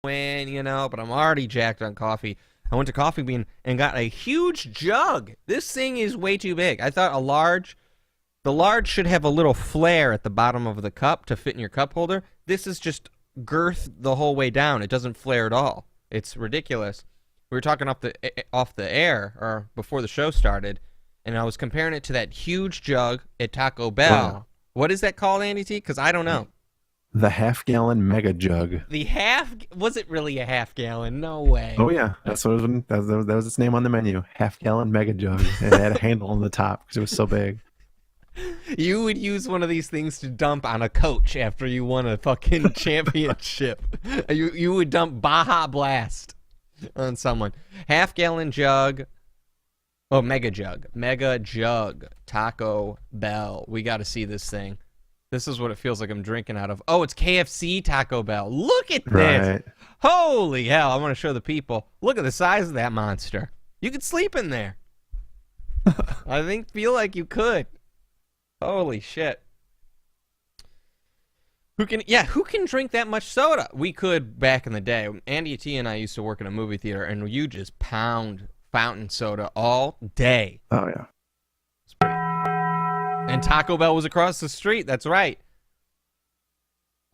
win, you know, but I'm already jacked on coffee. I went to Coffee Bean and got a huge jug. This thing is way too big. I thought the large should have a little flare at the bottom of the cup to fit in your cup holder. This is just girth the whole way down. It doesn't flare at all. It's ridiculous. We were talking off the air, or before the show started, and I was comparing it to that huge jug at Taco Bell. Wow. What is that called, Andy T? Because I don't know. The half-gallon mega jug. Was it really a half-gallon? No way. Oh, yeah. That was its name on the menu. Half-gallon mega jug. It had a handle on the top because it was so big. You would use one of these things to dump on a coach after you won a fucking championship. You would dump Baja Blast on someone. Half-gallon jug. Oh, mega jug. Mega jug. Taco Bell. We got to see this thing. This is what it feels like I'm drinking out of. Oh, it's KFC Taco Bell. Look at this. Right. Holy hell. I want to show the people. Look at the size of that monster. You could sleep in there. I feel like you could. Holy shit. Who can drink that much soda? We could back in the day. Andy T and I used to work in a movie theater, and you just pound fountain soda all day. Oh, yeah. And Taco Bell was across the street. That's right.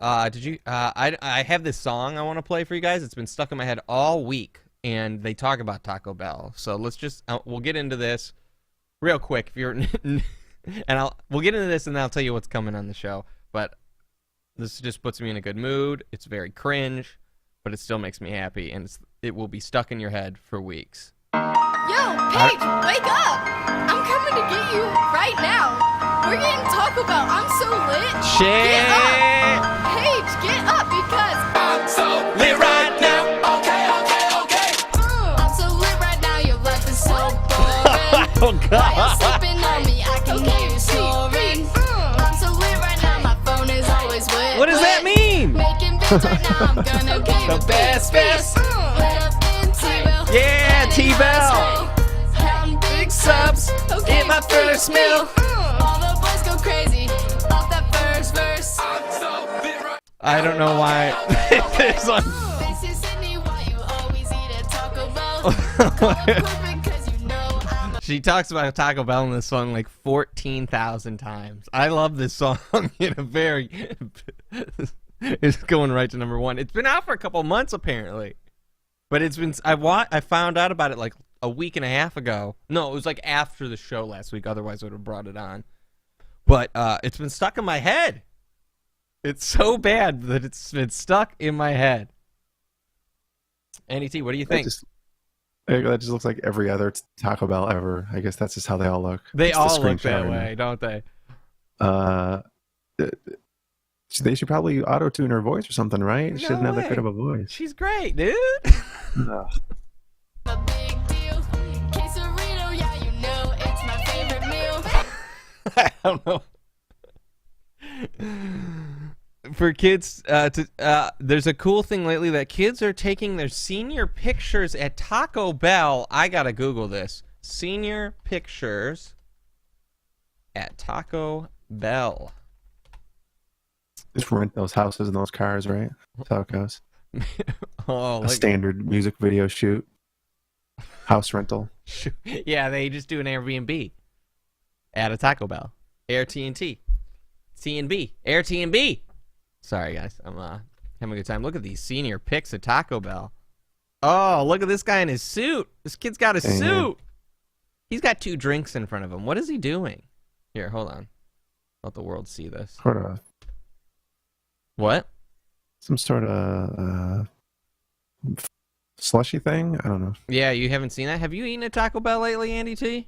I have this song I want to play for you guys. It's been stuck in my head all week, and they talk about Taco Bell. So let's just we'll get into this real quick. If you're and we'll get into this, and then I'll tell you what's coming on the show. But this just puts me in a good mood. It's very cringe, but it still makes me happy, and it will be stuck in your head for weeks. Yo, Paige, wake up! I'm coming to get you right now. We're getting Taco Bell. I'm so lit. Shit! Get up! Paige, get up because I'm so lit right now. Okay. I'm so lit right now. Your life is so boring. Oh, God. While you're sleeping on me, I can hear you snoring. I'm so lit right now. My phone is always wet. What does that mean? Making beats right now. I'm gonna give you The best. Lit up in T-Bell. Yeah, T-Bell. Counting big subs. Get my first meal. All the boys go crazy off that first verse. I'm so lit right I don't know why. This one. This is Sydney, why you always eat at Taco Bell. Call it perfect 'cause you know I'm She talks about Taco Bell in this song like 14,000 times. I love this song in a very... It's going right to number one. It's been out for a couple months, apparently. But it's been... I found out about it like a week and a half ago. No, it was like after the show last week. Otherwise, I would have brought it on. But it's been stuck in my head. It's so bad that it's been stuck in my head. Andy T, what do you think? That just looks like every other Taco Bell ever. I guess that's just how they all look. They It's all the look that screenshot. way, don't they? They should probably auto-tune her voice or something, right? She No doesn't have that way. good of a voice. She's great, dude. Ugh. a big deal. Quesarito, yeah, you know it's my favorite meal. I don't know. For kids, there's a cool thing lately that kids are taking their senior pictures at Taco Bell. I gotta Google this. Senior pictures at Taco Bell. Just rent those houses and those cars, right? That's how it goes. Oh, A standard music video shoot. House rental. yeah, they just do an Airbnb at a Taco Bell. Air TNT. TNB. Air TNB. Sorry, guys. I'm having a good time. Look at these senior pics at Taco Bell. Oh, look at this guy in his suit. This kid's got a suit. He's got 2 drinks in front of him. What is he doing? Here, hold on. Let the world see this. Sort of. What? Some sort of slushy thing? I don't know. Yeah, you haven't seen that? Have you eaten at Taco Bell lately, Andy T?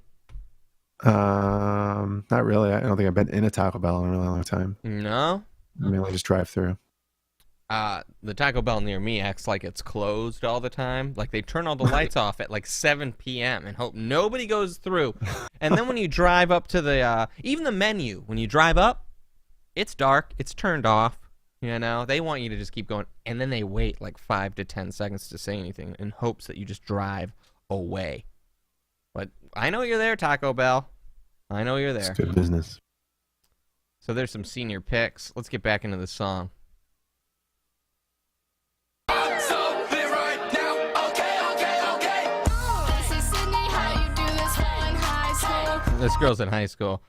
Not really. I don't think I've been in a Taco Bell in a really long time. No? I mainly just drive through. The Taco Bell near me acts like it's closed all the time. Like they turn all the lights off at like 7 p.m. and hope nobody goes through. And then when you drive up to the, even the menu, when you drive up, it's dark, it's turned off. You know, they want you to just keep going. And then they wait like 5 to 10 seconds to say anything in hopes that you just drive away. But I know you're there, Taco Bell. I know you're there. It's good business. So there's some senior pics. Let's get back into the song. I'm so This girl's in high school.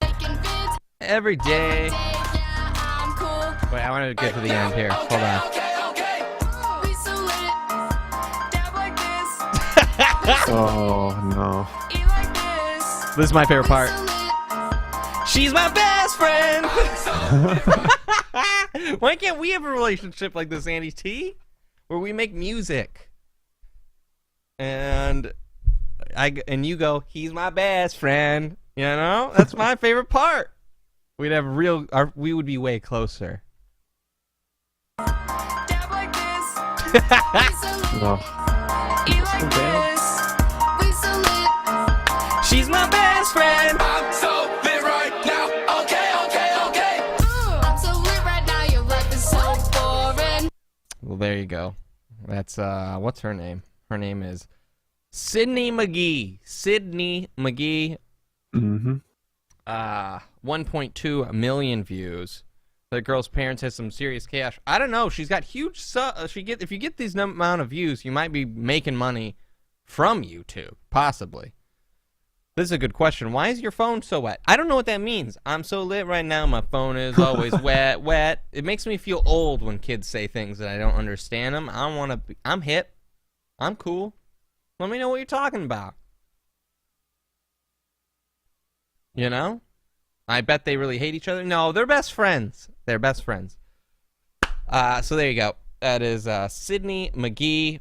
Making vids Every day. yeah, I'm cool. Wait, I wanted to get to the end here. Hold on. We so lit. Dab like this. Oh no. Eat like this. This is my favorite part. So lit. She's my best friend. Why can't we have a relationship like this, Andy T? Where we make music. And you go, he's my best friend. You know? That's my favorite part. We'd have we would be way closer. Dab like this. We so lit. No. Eat like this. We so lit. She's my best friend. I'm so lit right now. Okay. I'm so lit right now. Your life is so boring. Well, there you go. That's what's her name? Her name is Sydney McGee. Sydney McGee. Mm-hmm. 1.2 million views. The girl's parents has some serious cash. I don't know. She's got huge. If you get these amount of views, you might be making money from YouTube, possibly. This is a good question. Why is your phone so wet? I don't know what that means. I'm so lit right now. My phone is always wet. It makes me feel old when kids say things that I don't understand them. I don't want to. I'm hip. I'm cool. Let me know what you're talking about. You know? I bet they really hate each other. No, they're best friends. They're best friends. So there you go. That is Sydney McGee.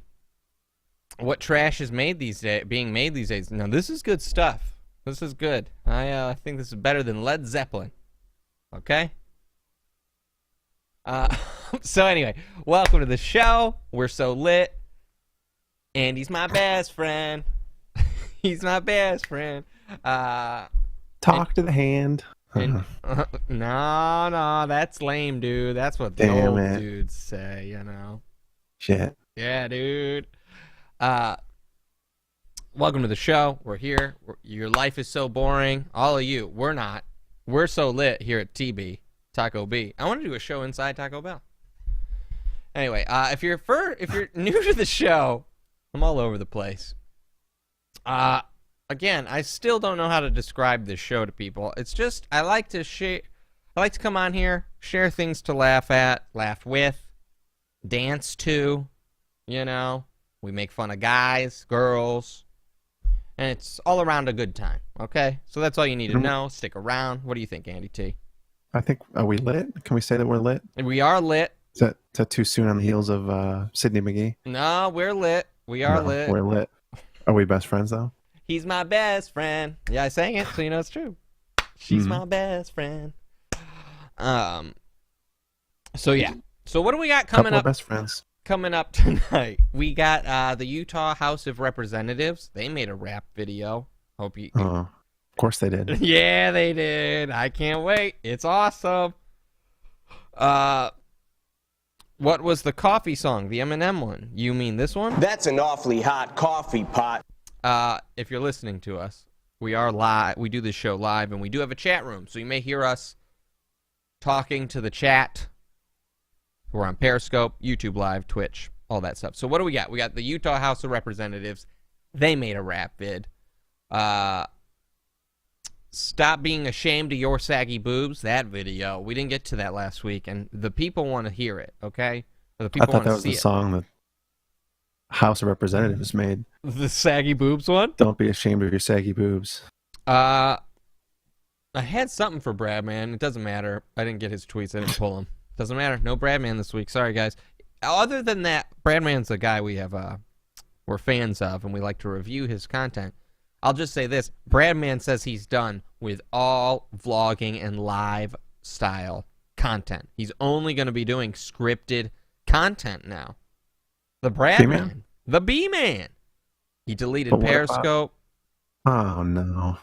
What trash is being made these days? Now, this is good stuff. This is good. I think this is better than Led Zeppelin. Okay? So anyway, welcome to the show. We're so lit. Andy's my best friend. He's my best friend. Talk to the hand. No, that's lame, dude. That's what the Damn old it. dudes say, you know. Shit. Yeah, dude. Welcome to the show. We're here. Your life is so boring. All of you. We're not. We're so lit here at TB, Taco B. I want to do a show inside Taco Bell. Anyway, if you're new to the show, I'm all over the place. Again, I still don't know how to describe this show to people. It's just I like to come on here, share things to laugh at, laugh with, dance to, you know. We make fun of guys, girls, and it's all around a good time, okay? So that's all you need to know. Stick around. What do you think, Andy T? I think, are we lit? Can we say that we're lit? We are lit. Is that too soon on the heels of Sydney McGee? No, we're lit. We are No, lit. We're lit. Are we best friends, though? He's my best friend. Yeah, I sang it, so you know it's true. She's my best friend. So yeah. So what do we got coming Couple up? of best friends. Coming up tonight, we got the Utah House of Representatives. They made a rap video. Hope you. Oh, of course they did. Yeah, they did. I can't wait. It's awesome. What was the coffee song? The Eminem one? You mean this one? That's an awfully hot coffee pot. If you're listening to us, we are live. We do this show live, and we do have a chat room, so you may hear us talking to the chat. We're on Periscope, YouTube Live, Twitch, all that stuff. So what do we got? We got the Utah House of Representatives. They made a rap vid. Stop being ashamed of your saggy boobs. That video. We didn't get to that last week, and the people want to hear it, okay? Or the I people thought that want was to the see it. song that House of Representatives made. The saggy boobs one? Don't be ashamed of your saggy boobs. I had something for Bradman. It doesn't matter. I didn't get his tweets. I didn't pull them. Doesn't matter. No Bradman this week. Sorry, guys. Other than that, Bradman's a guy we're fans of, and we like to review his content. I'll just say this. Bradman says he's done with all vlogging and live style content. He's only going to be doing scripted content now. The Bradman. B-Man? The B-Man. He deleted But what Periscope. Oh, no.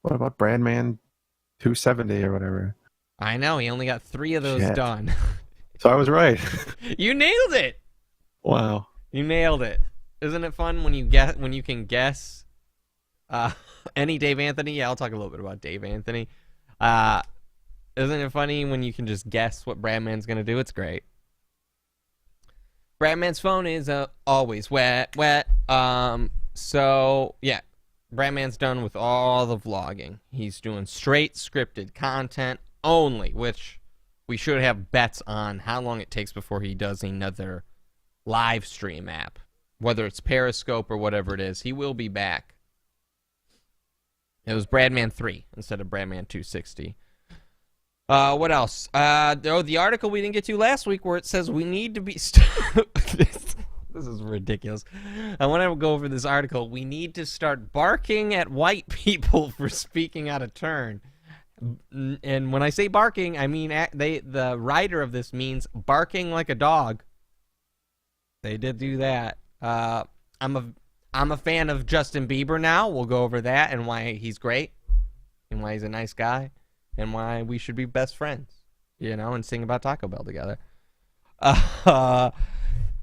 What about Bradman 270 or whatever? I know. He only got 3 of those Shit. done. So I was right. You nailed it. Wow. You nailed it. Isn't it fun when you can guess any Dave Anthony? Yeah, I'll talk a little bit about Dave Anthony. Isn't it funny when you can just guess what Bradman's gonna do? It's great. Bradman's phone is always wet. So yeah, Bradman's done with all the vlogging. He's doing straight scripted content only, which we should have bets on how long it takes before he does another live stream app. Whether it's Periscope or whatever it is, he will be back. It was Bradman 3 instead of Bradman 260. What else? The article we didn't get to last week where it says we need to be... This is ridiculous. I want to go over this article. We need to start barking at white people for speaking out of turn. And when I say barking, I mean the writer of this means barking like a dog. They did do that. I'm a fan of Justin Bieber now. We'll go over that and why he's great and why he's a nice guy and why we should be best friends, and sing about Taco Bell together.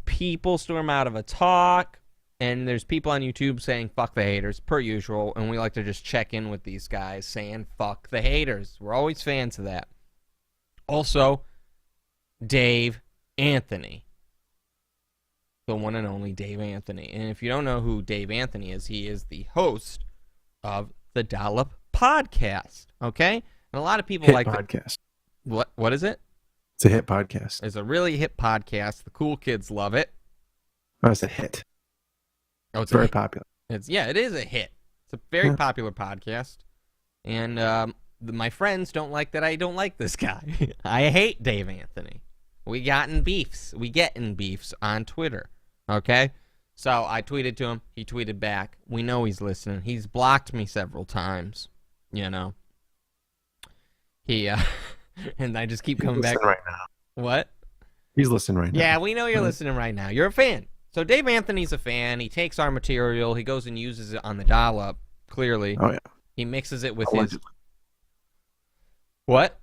People storm out of a talk, and there's people on YouTube saying fuck the haters, per usual, and we like to just check in with these guys saying fuck the haters. We're always fans of that. Also, Dave Anthony. The one and only Dave Anthony. And if you don't know who Dave Anthony is, he is the host of the Dollop podcast, okay? And a lot of people hit like podcast. What is it? It's a hit podcast. It's a really hit podcast. The cool kids love it. Oh, it's a hit. Oh, it's very hit. popular. It is a hit. It's a very popular podcast. And my friends don't like that I don't like this guy. I hate Dave Anthony. We get in beefs on Twitter. Okay? So I tweeted to him. He tweeted back. We know he's listening. He's blocked me several times. He, and I just keep coming back. Right now. What? He's listening right now. Yeah, we know you're listening right now. You're a fan. So Dave Anthony's a fan. He takes our material. He goes and uses it on the Dollop, clearly. Oh, yeah. He mixes it with Allegedly. his... What?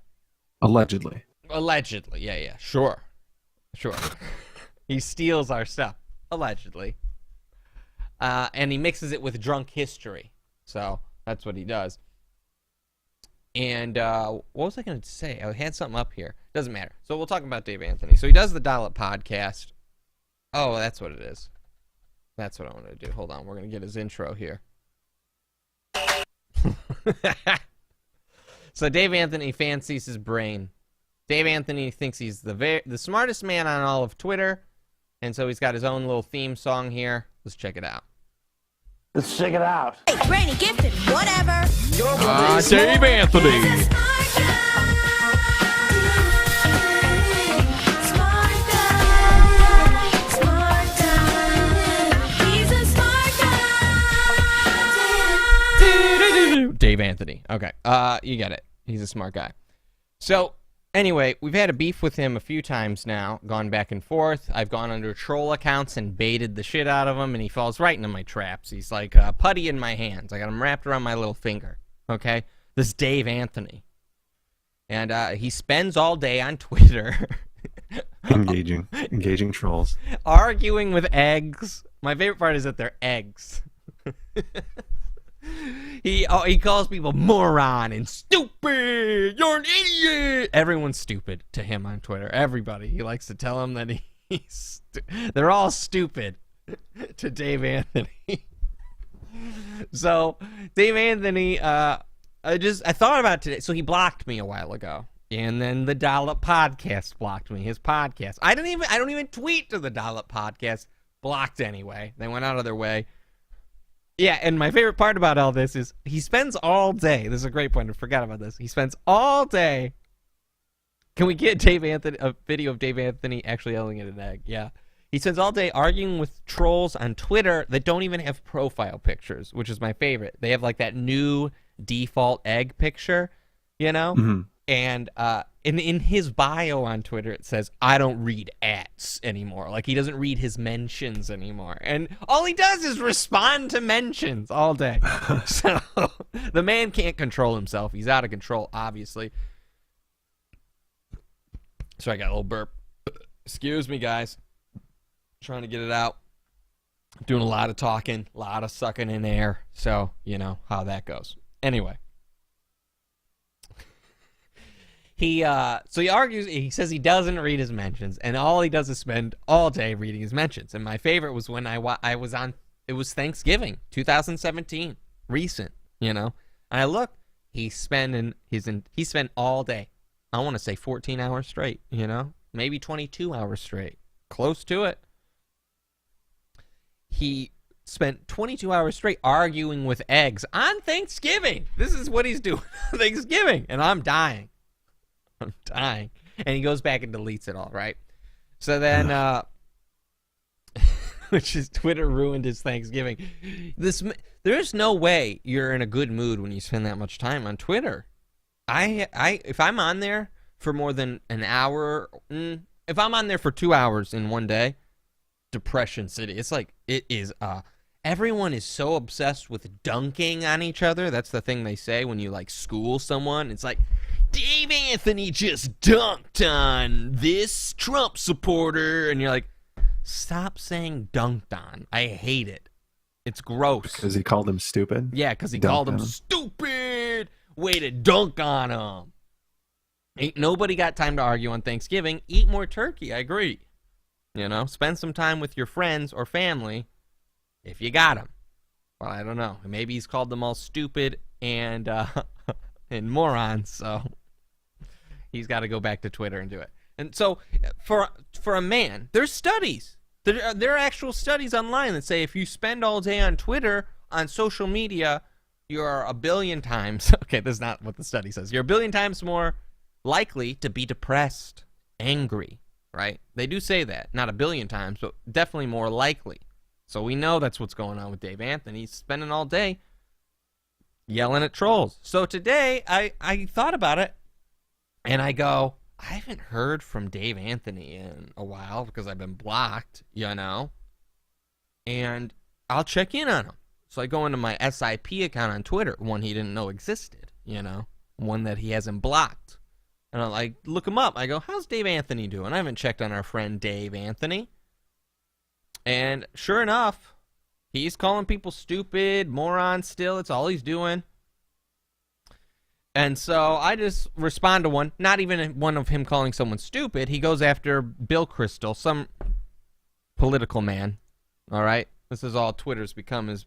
Allegedly. Allegedly. Yeah. Sure. He steals our stuff. Allegedly. And he mixes it with drunk history. So that's what he does. And what was I going to say? I had something up here. Doesn't matter. So we'll talk about Dave Anthony. So he does the Dollop podcast. Oh, that's what it is. That's what I want to do. Hold on. We're going to get his intro here. So Dave Anthony fancies his brain. Dave Anthony thinks he's the smartest man on all of Twitter. And so he's got his own little theme song here. Let's check it out. Let's check it out. Hey, Granny Gifted, whatever. Dave Anthony. Dave Anthony. Okay. You get it. He's a smart guy. So, anyway, we've had a beef with him a few times now, gone back and forth. I've gone under troll accounts and baited the shit out of him, and he falls right into my traps. He's like putty in my hands. I got him wrapped around my little finger. Okay? This Dave Anthony. And he spends all day on Twitter engaging trolls, arguing with eggs. My favorite part is that they're eggs. He calls people moron and stupid. You're an idiot. Everyone's stupid to him on Twitter. Everybody. He likes to tell them that they're all stupid to Dave Anthony. So Dave Anthony, I thought about today. So he blocked me a while ago, and then the Dollop podcast blocked me. His podcast. I don't even tweet to the Dollop podcast. Blocked anyway. They went out of their way. Yeah, and my favorite part about all this is he spends all day. This is a great point. I forgot about this. He spends all day. Can we get a video of Dave Anthony actually yelling at an egg? Yeah. He spends all day arguing with trolls on Twitter that don't even have profile pictures, which is my favorite. They have like that new default egg picture, Mm-hmm. And in his bio on Twitter, it says, I don't read ats anymore. Like, he doesn't read his mentions anymore. And all he does is respond to mentions all day. So the man can't control himself. He's out of control, obviously. So I got a little burp. Excuse me, guys. Trying to get it out. Doing a lot of talking, a lot of sucking in air. So, you know how that goes. Anyway. He argues, he says he doesn't read his mentions, and all he does is spend all day reading his mentions. And my favorite was when it was Thanksgiving, 2017. recent, you know. And I look, he spent all day. I want to say 14 hours straight, you know, maybe 22 hours straight, close to it. He spent 22 hours straight arguing with eggs on Thanksgiving. This is what he's doing on Thanksgiving, and I'm dying. I'm dying. And he goes back and deletes it all, right? So then, which is Twitter ruined his Thanksgiving. There's no way you're in a good mood when you spend that much time on Twitter. If I'm on there for more than an hour, if I'm on there for 2 hours in one day, depression city. It's like, it is, everyone is so obsessed with dunking on each other. That's the thing they say when you, like, school someone. It's like, Dave Anthony just dunked on this Trump supporter. And you're like, stop saying dunked on. I hate it. It's gross. Because he called him stupid? Yeah, because he called him stupid. Way to dunk on him. Ain't nobody got time to argue on Thanksgiving. Eat more turkey. I agree. You know, spend some time with your friends or family if you got them. Well, I don't know. Maybe he's called them all stupid and morons, so he's got to go back to Twitter and do it. And so for a man, there's studies. There are actual studies online that say if you spend all day on Twitter, on social media, you're a billion times, okay, that's not what the study says. You're a billion times more likely to be depressed, angry, right? They do say that. Not a billion times, but definitely more likely. So we know that's what's going on with Dave Anthony. He's spending all day yelling at trolls. So today, I thought about it, and I go, I haven't heard from Dave Anthony in a while because I've been blocked, you know? And I'll check in on him. So I go into my SIP account on Twitter, one he didn't know existed, you know, one that he hasn't blocked. And I like look him up. I go, how's Dave Anthony doing? I haven't checked on our friend Dave Anthony. And sure enough, he's calling people stupid, morons still. It's all he's doing. And so I just respond to one, not even one of him calling someone stupid. He goes after Bill Kristol, some political man. All right? This is all Twitter's become, is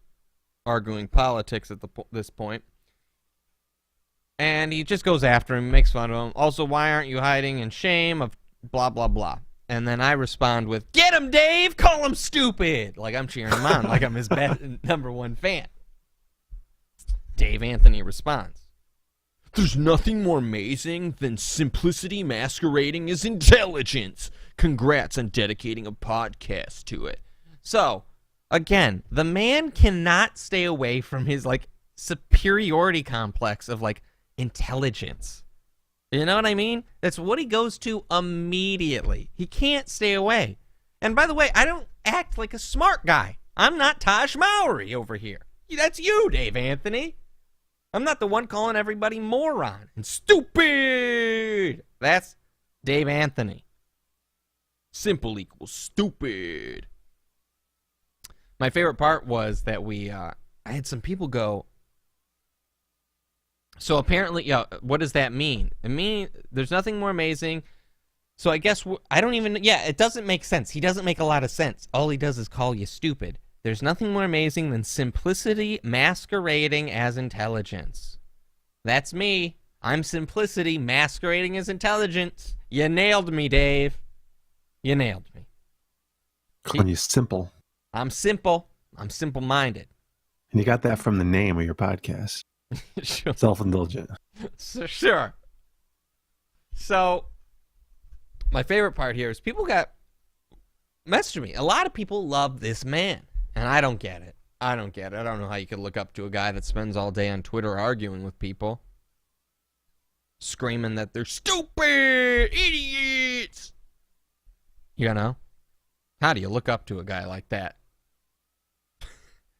arguing politics at this point. And he just goes after him, makes fun of him. Also, why aren't you hiding in shame of blah, blah, blah. And then I respond with, get him, Dave! Call him stupid! Like I'm cheering him on, like I'm his #1 fan. Dave Anthony responds, there's nothing more amazing than simplicity masquerading as intelligence. Congrats on dedicating a podcast to it. So, again, the man cannot stay away from his, like, superiority complex of, like, intelligence. You know what I mean? That's what he goes to immediately. He can't stay away. And by the way, I don't act like a smart guy. I'm not Taj Mowry over here. That's you, Dave Anthony. I'm not the one calling everybody moron and stupid. That's Dave Anthony. Simple equals stupid. My favorite part was that I had some people go, so apparently, what does that mean? It means there's nothing more amazing. So I guess, it doesn't make sense. He doesn't make a lot of sense. All he does is call you stupid. There's nothing more amazing than simplicity masquerading as intelligence. That's me. I'm simplicity masquerading as intelligence. You nailed me, Dave. You nailed me. Calling you simple. I'm simple. I'm simple-minded. And you got that from the name of your podcast. Sure. Self-indulgent. Sure. So, my favorite part here is people got messaged me. A lot of people love this man, and I don't get it. I don't know how you could look up to a guy that spends all day on Twitter arguing with people, screaming that they're stupid idiots. You know? How do you look up to a guy like that?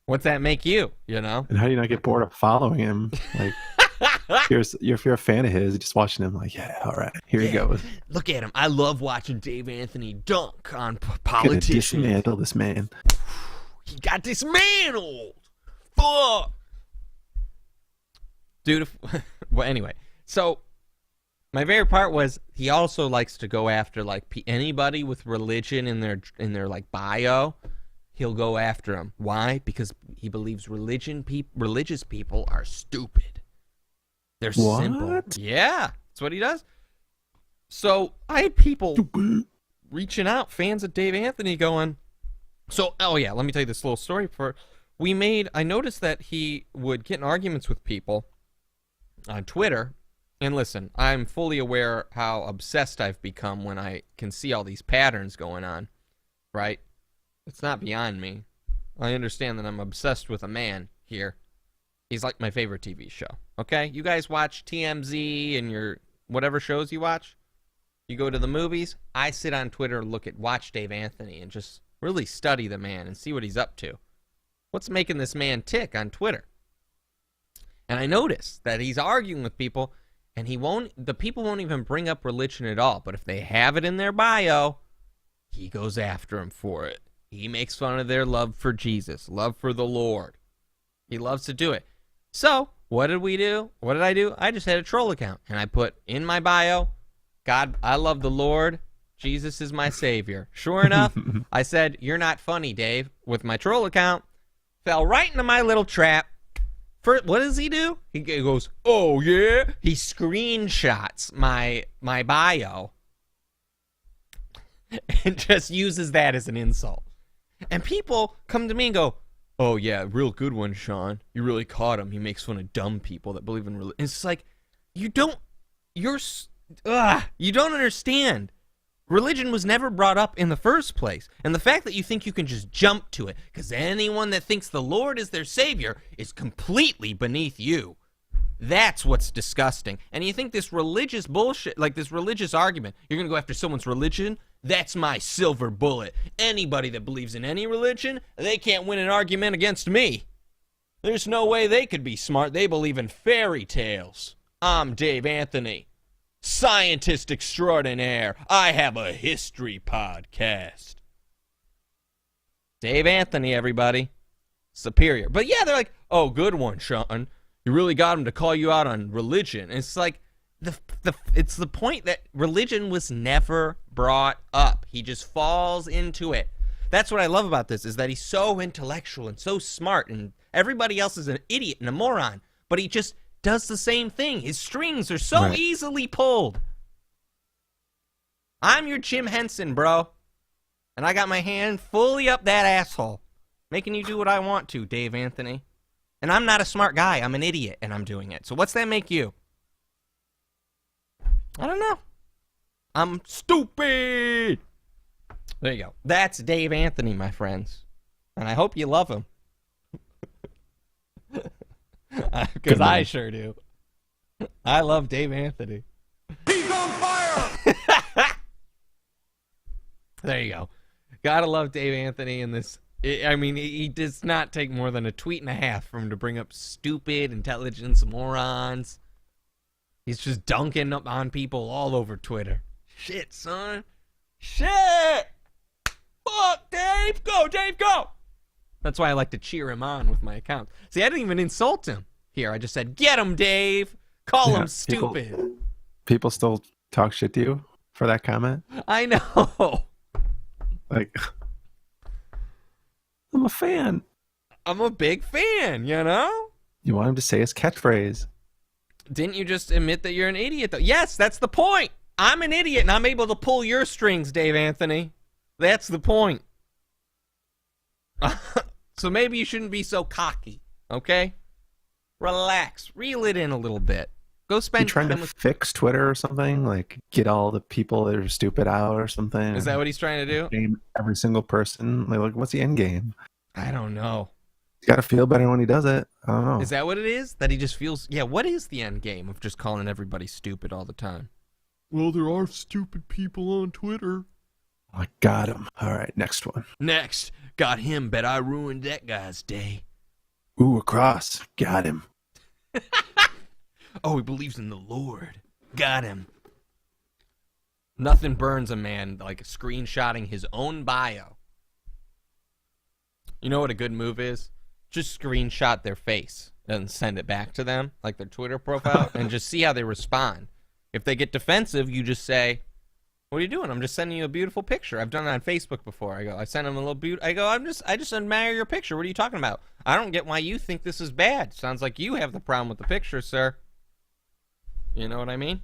What's that make you, you know? And how do you not get bored of following him? Like, if you're a fan of his, just watching him like, yeah, all right, here he goes. Look at him. I love watching Dave Anthony dunk on Gonna politicians. dismantle this man. He got dismantled. Fuck. Dude, well, anyway. So, my favorite part was he also likes to go after, like, anybody with religion in their like, bio. He'll go after him. Why? Because He believes religious people are stupid. They're What? simple. Yeah, that's what he does. So I had people reaching out, fans of Dave Anthony, going, oh yeah, let me tell you this little story. I noticed that he would get in arguments with people on Twitter. And listen, I'm fully aware how obsessed I've become when I can see all these patterns going on, right? It's not beyond me. I understand that I'm obsessed with a man here. He's like my favorite TV show, okay? You guys watch TMZ and your whatever shows you watch? You go to the movies? I sit on Twitter and watch Dave Anthony and just really study the man and see what he's up to. What's making this man tick on Twitter? And I notice that he's arguing with people, and the people won't even bring up religion at all. But if they have it in their bio, he goes after them for it. He makes fun of their love for Jesus, love for the Lord. He loves to do it. So, what did we do? What did I do? I just had a troll account, and I put in my bio, God, I love the Lord. Jesus is my savior. Sure enough, I said, you're not funny, Dave, with my troll account. Fell right into my little trap. What does he do? He goes, oh, yeah? He screenshots my bio and just uses that as an insult. And people come to me and go, oh, yeah, real good one, Shaun. You really caught him. He makes fun of dumb people that believe in religion. It's just like, you don't understand. Religion was never brought up in the first place. And the fact that you think you can just jump to it, because anyone that thinks the Lord is their savior is completely beneath you. That's what's disgusting. And you think this religious bullshit, like this religious argument, you're going to go after someone's religion? That's my silver bullet. Anybody that believes in any religion, they can't win an argument against me. There's no way they could be smart. They believe in fairy tales. I'm Dave Anthony, scientist extraordinaire. I have a history podcast. Dave Anthony, everybody. Superior. But yeah, they're like, oh, good one, Shaun. You really got him to call you out on religion. And it's like, it's the point that religion was never brought up. He just falls into it. That's what I love about this, is that he's so intellectual and so smart, and everybody else is an idiot and a moron. But he just does the same thing. His strings are so easily pulled. I'm your Jim Henson, bro. And I got my hand fully up that asshole, making you do what I want to, Dave Anthony. And I'm not a smart guy. I'm an idiot, and I'm doing it. So what's that make you? I don't know. I'm stupid. There you go. That's Dave Anthony, my friends. And I hope you love him. Because I sure do. I love Dave Anthony. He's on fire! There you go. Gotta love Dave Anthony in this. I mean, he does not take more than a tweet and a half for him to bring up stupid intelligence morons. He's just dunking up on people all over Twitter. Shit, son. Shit! Fuck, Dave! Go, Dave, go! That's why I like to cheer him on with my account. See, I didn't even insult him here. I just said, get him, Dave! Call him stupid. People still talk shit to you for that comment? I know. Like, I'm a fan. I'm a big fan, you know? You want him to say his catchphrase. Didn't you just admit that you're an idiot, though? Yes, that's the point. I'm an idiot, and I'm able to pull your strings, Dave Anthony. That's the point. So maybe you shouldn't be so cocky, okay? Relax. Reel it in a little bit. Go spend You trying time to with... fix Twitter or something? Like, get all the people that are stupid out or something? Is that what he's trying to do? Name every single person? Like, what's the end game? I don't know. He's got to feel better when he does it. I don't know. Is that what it is? That he just feels... Yeah, what is the end game of just calling everybody stupid all the time? Well, there are stupid people on Twitter. I got him. All right, next one. Next. Got him. Bet I ruined that guy's day. Ooh, across. Got him. Oh, he believes in the Lord. Got him. Nothing burns a man like screenshotting his own bio. You know what a good move is? Just screenshot their face and send it back to them, like their Twitter profile, and just see how they respond. If they get defensive, you just say, What are you doing? I'm just sending you a beautiful picture. I've done it on Facebook before. I sent him a little I just admire your picture. What are you talking about? I don't get why you think this is bad. Sounds like you have the problem with the picture, sir. You know what I mean?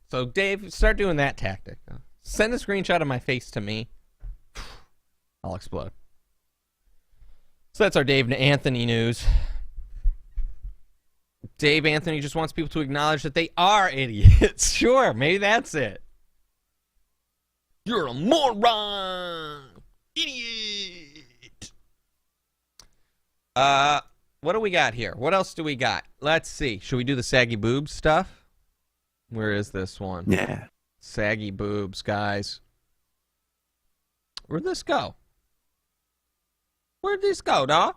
So, Dave, start doing that tactic. Send a screenshot of my face to me. I'll explode. So that's our Dave Anthony news. Dave Anthony just wants people to acknowledge that they are idiots. Sure, maybe that's it. You're a moron. Idiot. What do we got here? What else do we got? Let's see. Should we do the Saggy Boobs stuff? Where is this one? Yeah. Saggy Boobs, guys. Where'd this go? Where'd this go, dawg?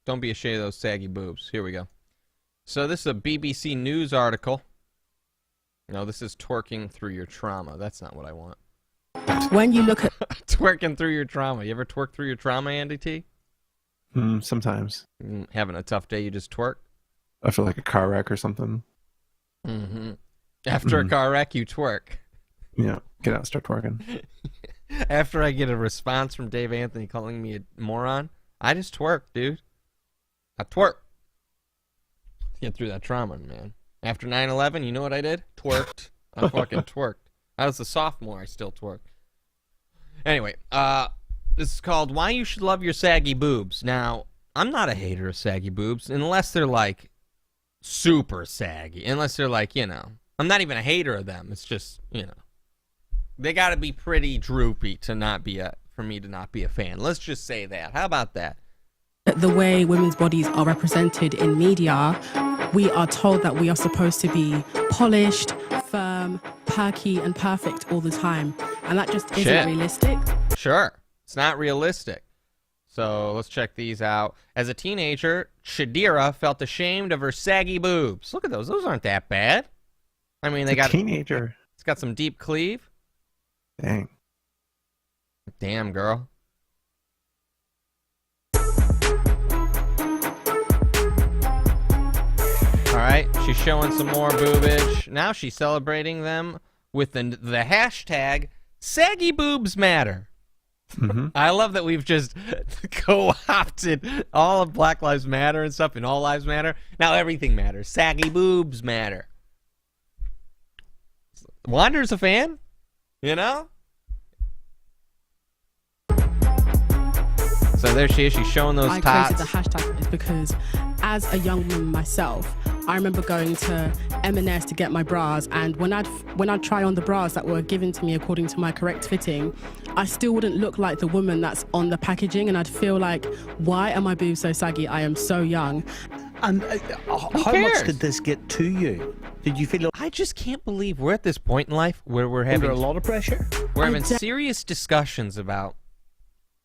Don't be ashamed of those saggy boobs. Here we go. So this is a BBC News article. No, this is twerking through your trauma. That's not what I want. When you look at Twerking through your trauma. You ever twerk through your trauma, Andy T? Sometimes. Having a tough day, you just twerk? After like a car wreck or something. Mm-hmm. After a car wreck, you twerk. Yeah. Get out and start twerking. After I get a response from Dave Anthony calling me a moron, I just twerk, dude. I twerk. Get through that trauma, man. After 9/11, you know what I did? Twerked. I fucking twerked. I was a sophomore. I still twerk. Anyway, this is called Why You Should Love Your Saggy Boobs. Now, I'm not a hater of saggy boobs unless they're like super saggy. Unless they're like, you know, I'm not even a hater of them. It's just, you know, they got to be pretty droopy to not be for me to not be a fan. Let's just say that. How about that? the way women's bodies are represented in media, we are told that we are supposed to be polished, firm, perky, and perfect all the time. And that just isn't realistic. Sure. It's not realistic. So let's check these out. As a teenager, Shadira felt ashamed of her saggy boobs. Look at those. Those aren't that bad. I mean, they got teenager. It's got some deep cleave. Dang. Damn, girl. All right, she's showing some more boobage. Now she's celebrating them with the hashtag Saggy Boobs Matter. Mm-hmm. I love that we've just co-opted all of Black Lives Matter and stuff, and All Lives Matter. Now everything matters. Saggy boobs matter. Wander's a fan, you know? So there she is. She's showing those tots. I created the hashtag is because as a young woman myself, I remember going to M&S to get my bras, and when I'd try on the bras that were given to me according to my correct fitting, I still wouldn't look like the woman that's on the packaging, and I'd feel like, why are my boobs so saggy? I am so young. And how much did this get to you? Did you feel? I just can't believe we're at this point in life where we're having under a lot of pressure. We're having serious discussions about.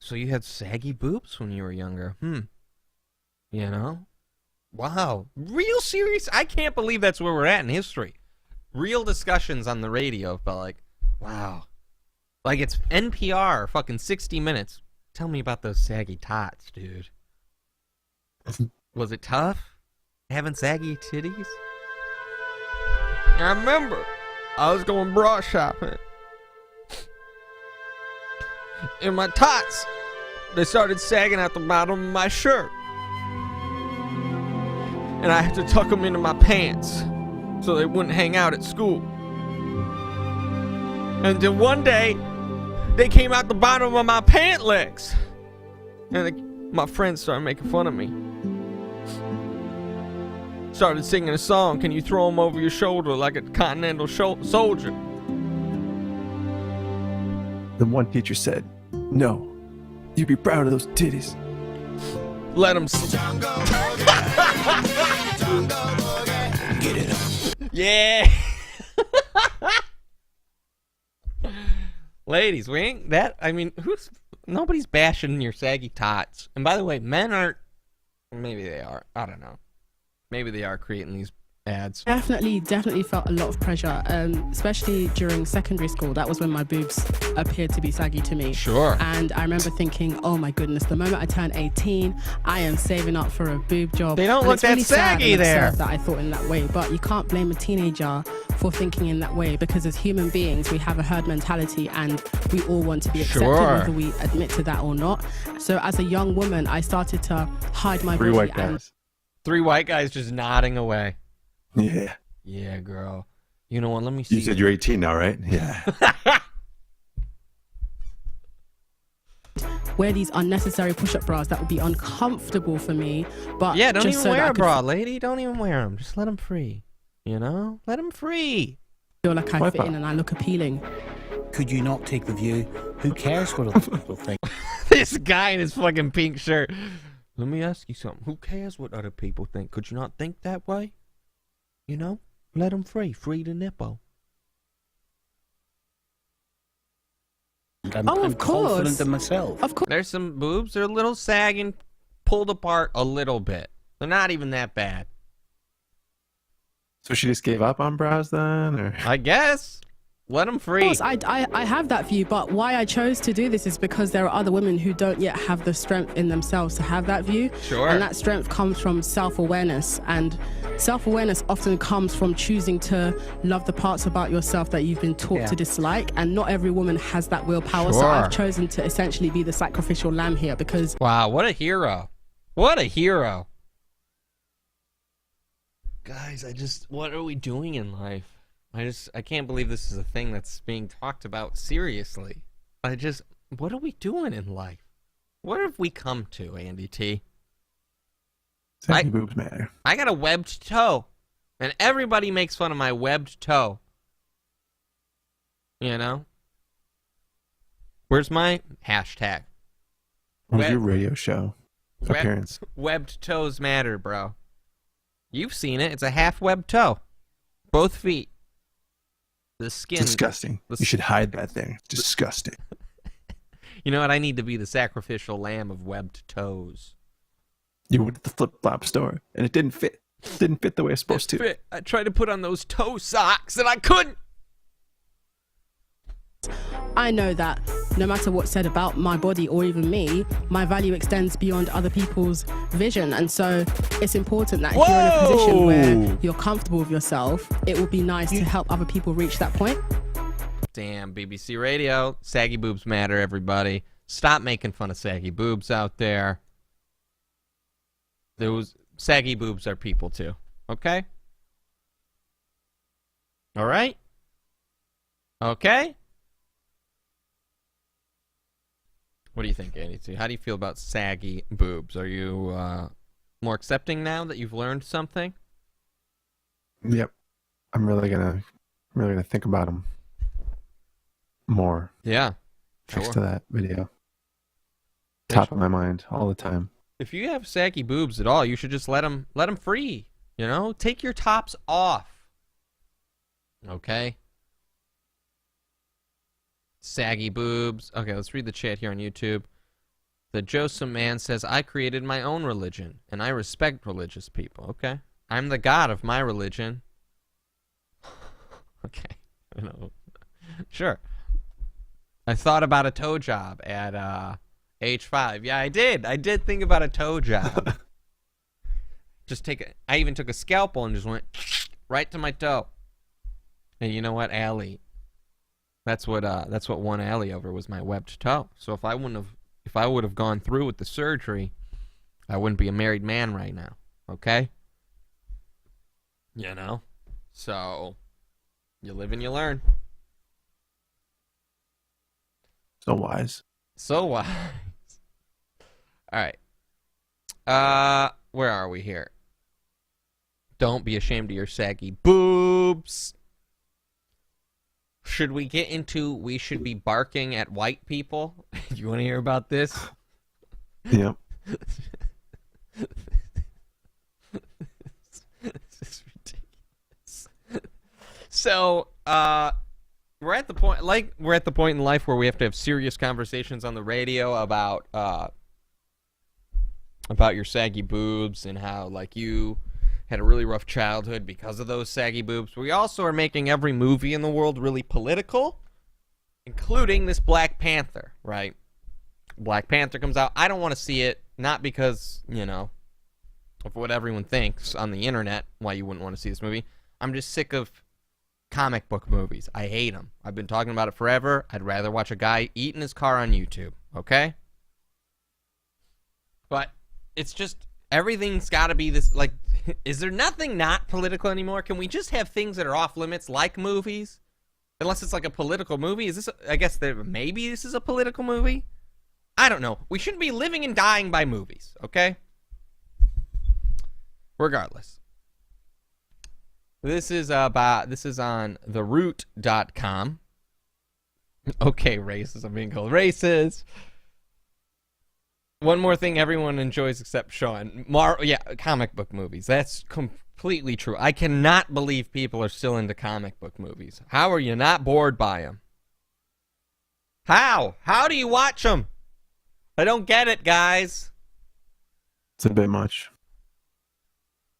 So you had saggy boobs when you were younger, You know. Wow. Real serious? I can't believe that's where we're at in history. Real discussions on the radio about like, wow. Like it's NPR, fucking 60 Minutes. Tell me about those saggy tots, dude. Was it tough? Having saggy titties? I remember. I was going bra shopping. And my tots, they started sagging at the bottom of my shirt. And I had to tuck them into my pants so they wouldn't hang out at school. And then one day, they came out the bottom of my pant legs. And my friends started making fun of me. Started singing a song, "Can you throw them over your shoulder like a continental soldier?" Then one teacher said, "No, you'd be proud of those titties." Let them Get it up. Yeah. Ladies, we ain't that. I mean, nobody's bashing your saggy tots. And by the way, men aren't. Maybe they are. I don't know. Maybe they are creating these ads. Definitely felt a lot of pressure, especially during secondary school. That was when my boobs appeared to be saggy to me. Sure. And I remember thinking, oh my goodness, the moment I turn 18, I am saving up for a boob job. They don't And look it's that really sad saggy and there. absurd that I thought in that way, but you can't blame a teenager for thinking in that way, because as human beings, we have a herd mentality and we all want to be accepted, Sure. whether we admit to that or not. So as a young woman, I started to hide my 3 body. white guys. 3 white guys just nodding away. Yeah. Yeah, girl. You know what? Let me see. You said you're 18 now, right? Yeah. Wear these unnecessary push-up bras that would be uncomfortable for me, but Yeah, don't just even so that wear I a could bra, lady. Don't even wear them. Just let them free. You know? Let them free. feel like I Wipe fit out. in and I look appealing. Could you not take the view? Who cares what other people think? This guy in his fucking pink shirt. Let me ask you something. Who cares what other people think? Could you not think that way? You know? Let them free. Free the nipple. I'm Of course. confident in myself. Of course. There's some boobs. They're a little sagging, pulled apart a little bit. They're not even that bad. So she just gave up on bras then, or I guess. Let them Of free. course, I have that view, but why I chose to do this is because there are other women who don't yet have the strength in themselves to have that view. Sure. And that strength comes from self-awareness. And self-awareness often comes from choosing to love the parts about yourself that you've been taught to dislike. And not every woman has that willpower. So Sure. I've chosen to essentially be the sacrificial lamb here because Wow, what a hero. What a hero. Guys, what are we doing in life? I can't believe this is a thing that's being talked about seriously. What are we doing in life? What have we come to, Andy T? saggy boobs matter. I got a webbed toe, and everybody makes fun of my webbed toe. You know? Where's my hashtag? When's Web- your radio show appearance? Webbed toes matter, bro. You've seen it. It's a half webbed toe. Both feet. The skin. Disgusting. You should hide that thing. It's disgusting. You know what? I need to be the sacrificial lamb of webbed toes. You went to the flip flop store and it didn't fit. Didn't fit the way it's supposed to. Fit. I tried to put on those toe socks and I couldn't. I know that no matter what's said about my body or even me, my value extends beyond other people's vision. And so it's important that if you're in a position where you're comfortable with yourself, it would be nice to help other people reach that point. Damn, BBC Radio. Saggy boobs matter, everybody. Stop making fun of saggy boobs out there. Those saggy boobs are people too. Okay? All right? Okay? What do you think, Andy T? How do you feel about saggy boobs? Are you more accepting now that you've learned something? Yep. I'm really gonna think about them more. Yeah. Thanks Sure. to that video. Top of my mind all the time. If you have saggy boobs at all, you should just let them free. You know, take your tops off. Okay. Saggy boobs. Okay, let's read the chat here on YouTube. The Joseph man says, I created my own religion, and I respect religious people. Okay. I'm the god of my religion. Okay. You know, sure. I thought about a toe job at age 5. Yeah, I did. I did think about a toe job. I even took a scalpel and just went right to my toe. And you know what, Allie? That's what won Allie over was my webbed toe. So if I would have gone through with the surgery, I wouldn't be a married man right now. Okay? You know? So you live and you learn. So wise. So wise. All right. Where are we here? Don't be ashamed of your saggy boobs. Should we get into we should be barking at white people? Do you want to hear about this? Yep. This is ridiculous. So, we're at the point in life where we have to have serious conversations on the radio about your saggy boobs and how like you had a really rough childhood because of those saggy boobs. We also are making every movie in the world really political, including this Black Panther, right? Black Panther comes out. I don't want to see it, not because, you know, of what everyone thinks on the internet, why you wouldn't want to see this movie. I'm just sick of comic book movies. I hate them. I've been talking about it forever. I'd rather watch a guy eat in his car on YouTube, okay? But it's just, everything's got to be this, like, is there nothing not political anymore? Can we just have things that are off limits, like movies? Unless it's like a political movie. Is this, I guess maybe this is a political movie? I don't know. We shouldn't be living and dying by movies, okay? Regardless. This is on theroot.com. Okay, racist. I'm being called racist. One more thing everyone enjoys except Shaun. Comic book movies. That's completely true. I cannot believe people are still into comic book movies. How are you not bored by them? How? How do you watch them? I don't get it, guys. It's a bit much.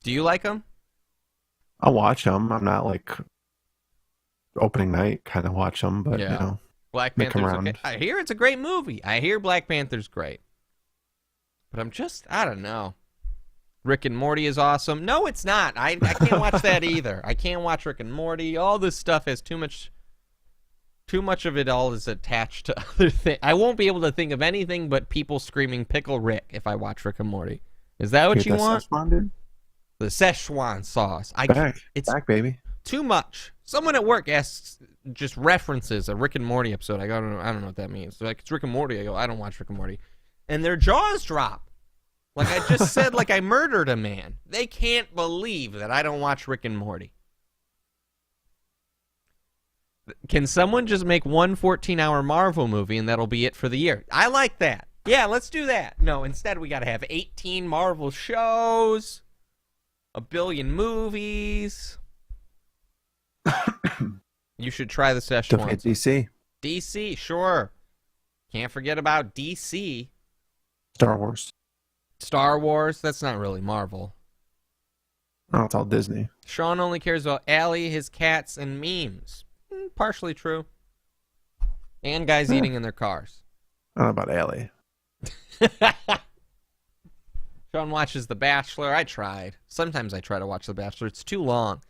Do you like them? I'll watch them. I'm not like opening night kind of watch them, but you know, Black Panther's okay. I hear it's a great movie. I hear Black Panther's great. But I don't know. Rick and Morty is awesome. No, it's not. I can't watch that either. I can't watch Rick and Morty. All this stuff has too much of it all is attached to other things. I won't be able to think of anything but people screaming Pickle Rick if I watch Rick and Morty. Is that what you want? The Szechuan sauce. It's back, baby. Too much. Someone at work asks, just references a Rick and Morty episode. I go, I don't know what that means. They're like, it's Rick and Morty. I go, I don't watch Rick and Morty. And their jaws drop. Like I just said, like I murdered a man. They can't believe that I don't watch Rick and Morty. Can someone just make one 14-hour Marvel movie and that'll be it for the year? I like that. Yeah, let's do that. No, instead we got to have 18 Marvel shows. 1 billion movies. You should try the session. Don't forget DC. DC, sure. Can't forget about DC. Star Wars. Star Wars, that's not really Marvel. Oh, it's all Disney. Shaun only cares about Allie, his cats, and memes. Partially true. And guys eating in their cars. I don't know about Allie. Shaun watches The Bachelor. I tried. Sometimes I try to watch The Bachelor. It's too long.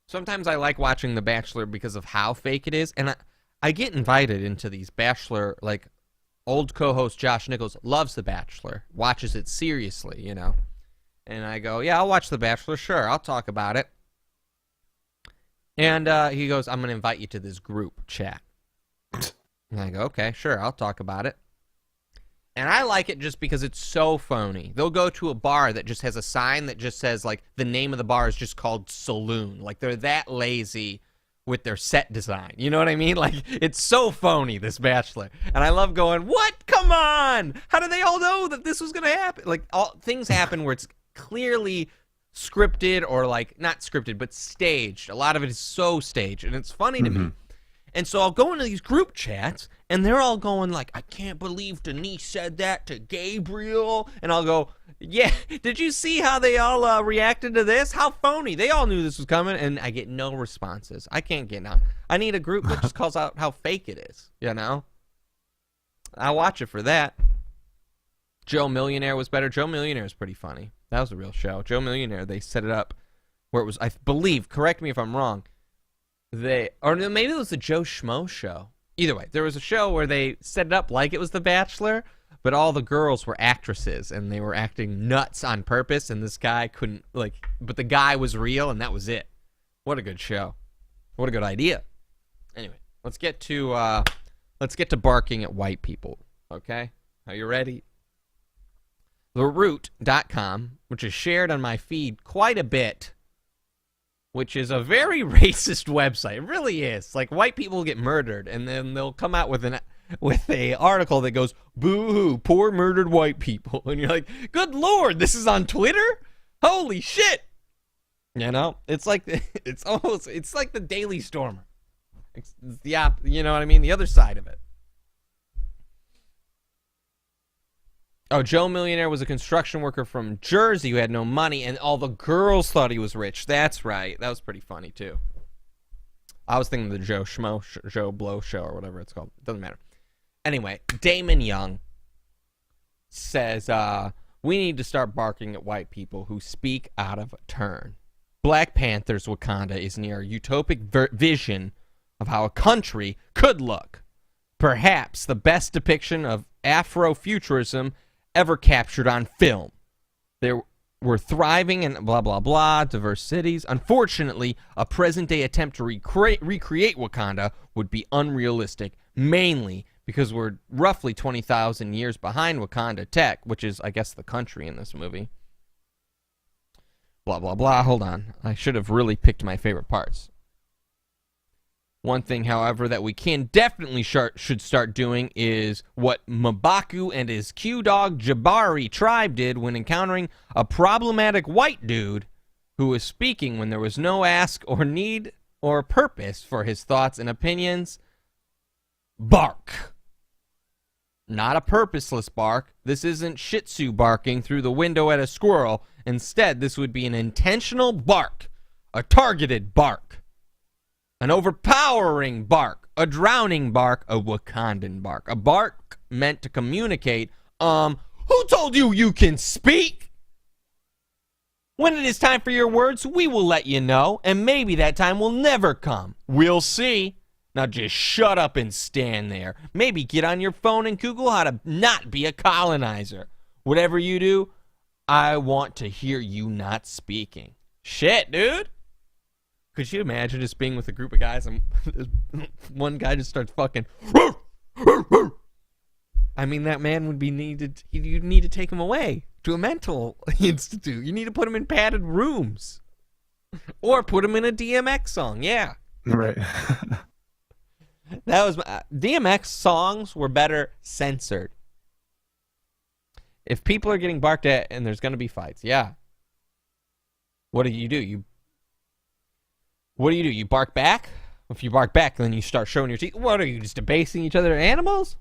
Sometimes I like watching The Bachelor because of how fake it is. And I get invited into these Bachelor, like, old co-host Josh Nichols loves The Bachelor. Watches it seriously, you know. And I go, yeah, I'll watch The Bachelor. Sure, I'll talk about it. And he goes, I'm going to invite you to this group chat. And I go, okay, sure, I'll talk about it. And I like it just because it's so phony. They'll go to a bar that just has a sign that just says, like, the name of the bar is just called Saloon. Like, they're that lazy with their set design. You know what I mean? Like, it's so phony, this Bachelor. And I love going, what? Come on! How do they all know that this was going to happen? Like, things happen where it's clearly scripted or, like, not scripted, but staged. A lot of it is so staged, and it's funny to me. And so I'll go into these group chats, and they're all going like, I can't believe Denise said that to Gabriel. And I'll go, yeah, did you see how they all reacted to this? How phony. They all knew this was coming, and I get no responses. I can't get out. I need a group that just calls out how fake it is, you know? I'll watch it for that. Joe Millionaire was better. Joe Millionaire is pretty funny. That was a real show. Joe Millionaire, they set it up where it was, I believe, correct me if I'm wrong, or maybe it was the Joe Schmo show. Either way, there was a show where they set it up like it was The Bachelor, but all the girls were actresses, and they were acting nuts on purpose, and this guy couldn't, like, but the guy was real, and that was it. What a good show. What a good idea. Anyway, let's get to barking at white people, okay? Are you ready? TheRoot.com, which is shared on my feed quite a bit, which is a very racist website. It really is. Like, white people get murdered, and then they'll come out with a article that goes, boo-hoo, poor murdered white people. And you're like, good Lord, this is on Twitter? Holy shit. You know? It's like the Daily Stormer. It's the, you know what I mean? The other side of it. Oh, Joe Millionaire was a construction worker from Jersey who had no money, and all the girls thought he was rich. That's right. That was pretty funny, too. I was thinking of the Joe Schmo, Joe Blow show, or whatever it's called. Doesn't matter. Anyway, Damon Young says, we need to start barking at white people who speak out of turn. Black Panther's Wakanda is near a utopic vision of how a country could look. Perhaps the best depiction of Afrofuturism ever captured on film. There were thriving and blah, blah, blah, diverse cities. Unfortunately, a present-day attempt to recreate Wakanda would be unrealistic, mainly because we're roughly 20,000 years behind Wakanda tech, which is, I guess, the country in this movie. Blah, blah, blah. Hold on. I should have really picked my favorite parts. One thing, however, that we can definitely should start doing is what M'Baku and his Q-Dog Jabari tribe did when encountering a problematic white dude who was speaking when there was no ask or need or purpose for his thoughts and opinions. Bark. Not a purposeless bark. This isn't Shih Tzu barking through the window at a squirrel. Instead, this would be an intentional bark, a targeted bark. An overpowering bark, a drowning bark, a Wakandan bark. A bark meant to communicate, who told you you can speak? When it is time for your words, we will let you know, and maybe that time will never come. We'll see. Now just shut up and stand there. Maybe get on your phone and Google how to not be a colonizer. Whatever you do, I want to hear you not speaking. Shit, dude. Could you imagine just being with a group of guys and one guy just starts fucking... I mean, that man would be needed... You'd need to take him away to a mental institute. You need to put him in padded rooms. Or put him in a DMX song, yeah. Right. That was... DMX songs were better censored. If people are getting barked at and there's going to be fights, yeah. What do? What do? You bark back? If you bark back, then you start showing your teeth. What are you, just debasing each other animals?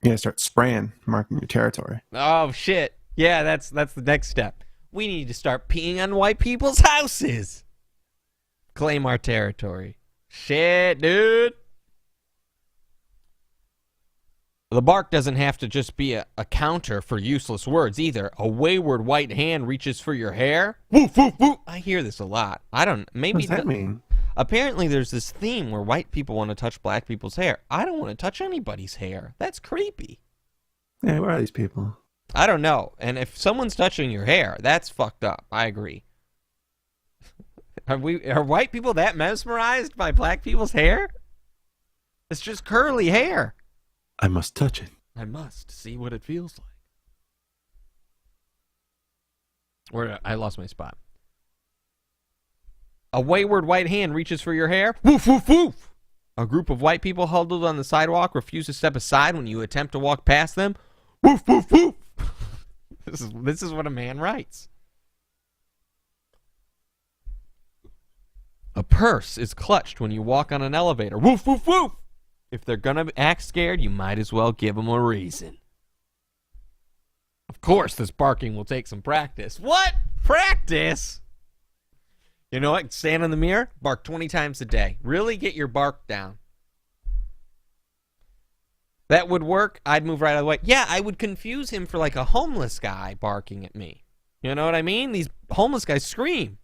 Yeah, start spraying, marking your territory. Oh, shit. Yeah, that's the next step. We need to start peeing on white people's houses. Claim our territory. Shit, dude. The bark doesn't have to just be a counter for useless words either. A wayward white hand reaches for your hair. Woof, woof, woof. I hear this a lot. I don't... Maybe... What does that mean? Apparently there's this theme where white people want to touch black people's hair. I don't want to touch anybody's hair. That's creepy. Yeah, where are these people? I don't know. And if someone's touching your hair, that's fucked up. I agree. Are white people that mesmerized by black people's hair? It's just curly hair. I must touch it. I must see what it feels like. I lost my spot. A wayward white hand reaches for your hair. Woof, woof, woof. A group of white people huddled on the sidewalk refuse to step aside when you attempt to walk past them. Woof, woof, woof. This is what a man writes. A purse is clutched when you walk on an elevator. Woof, woof, woof. If they're going to act scared, you might as well give them a reason. Of course, this barking will take some practice. What? Practice? You know what? Stand in the mirror, bark 20 times a day. Really get your bark down. That would work. I'd move right out of the way. Yeah, I would confuse him for like a homeless guy barking at me. You know what I mean? These homeless guys scream.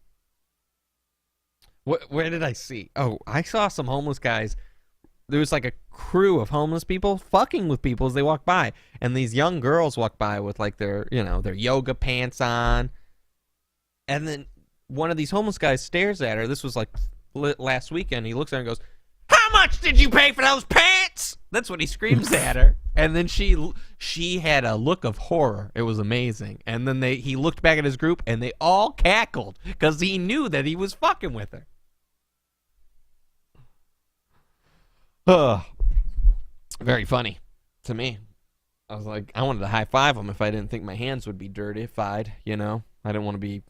Where did I see? Oh, I saw some homeless guys. There was like a crew of homeless people fucking with people as they walk by. And these young girls walk by with like their yoga pants on. And then one of these homeless guys stares at her. This was like last weekend. He looks at her and goes, "How much did you pay for those pants?" That's what he screams at her. And then she had a look of horror. It was amazing. And then he looked back at his group and they all cackled because he knew that he was fucking with her. Very funny to me. I was like, I wanted to high five him if I didn't think my hands would be dirtified, I didn't want to be,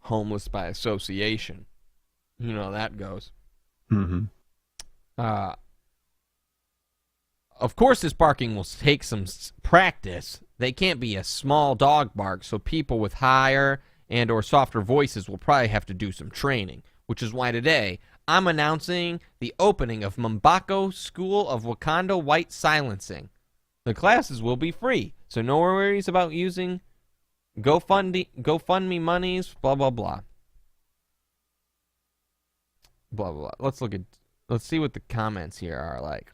homeless by association. You know how that goes. Mm-hmm. Of course, this barking will take some practice. They can't be a small dog bark, so people with higher and or softer voices will probably have to do some training, which is why today I'm announcing the opening of Mbako School of Wakanda White Silencing. The classes will be free, so no worries about using GoFundMe monies, blah, blah, blah. Blah, blah, blah. Let's see what the comments here are like.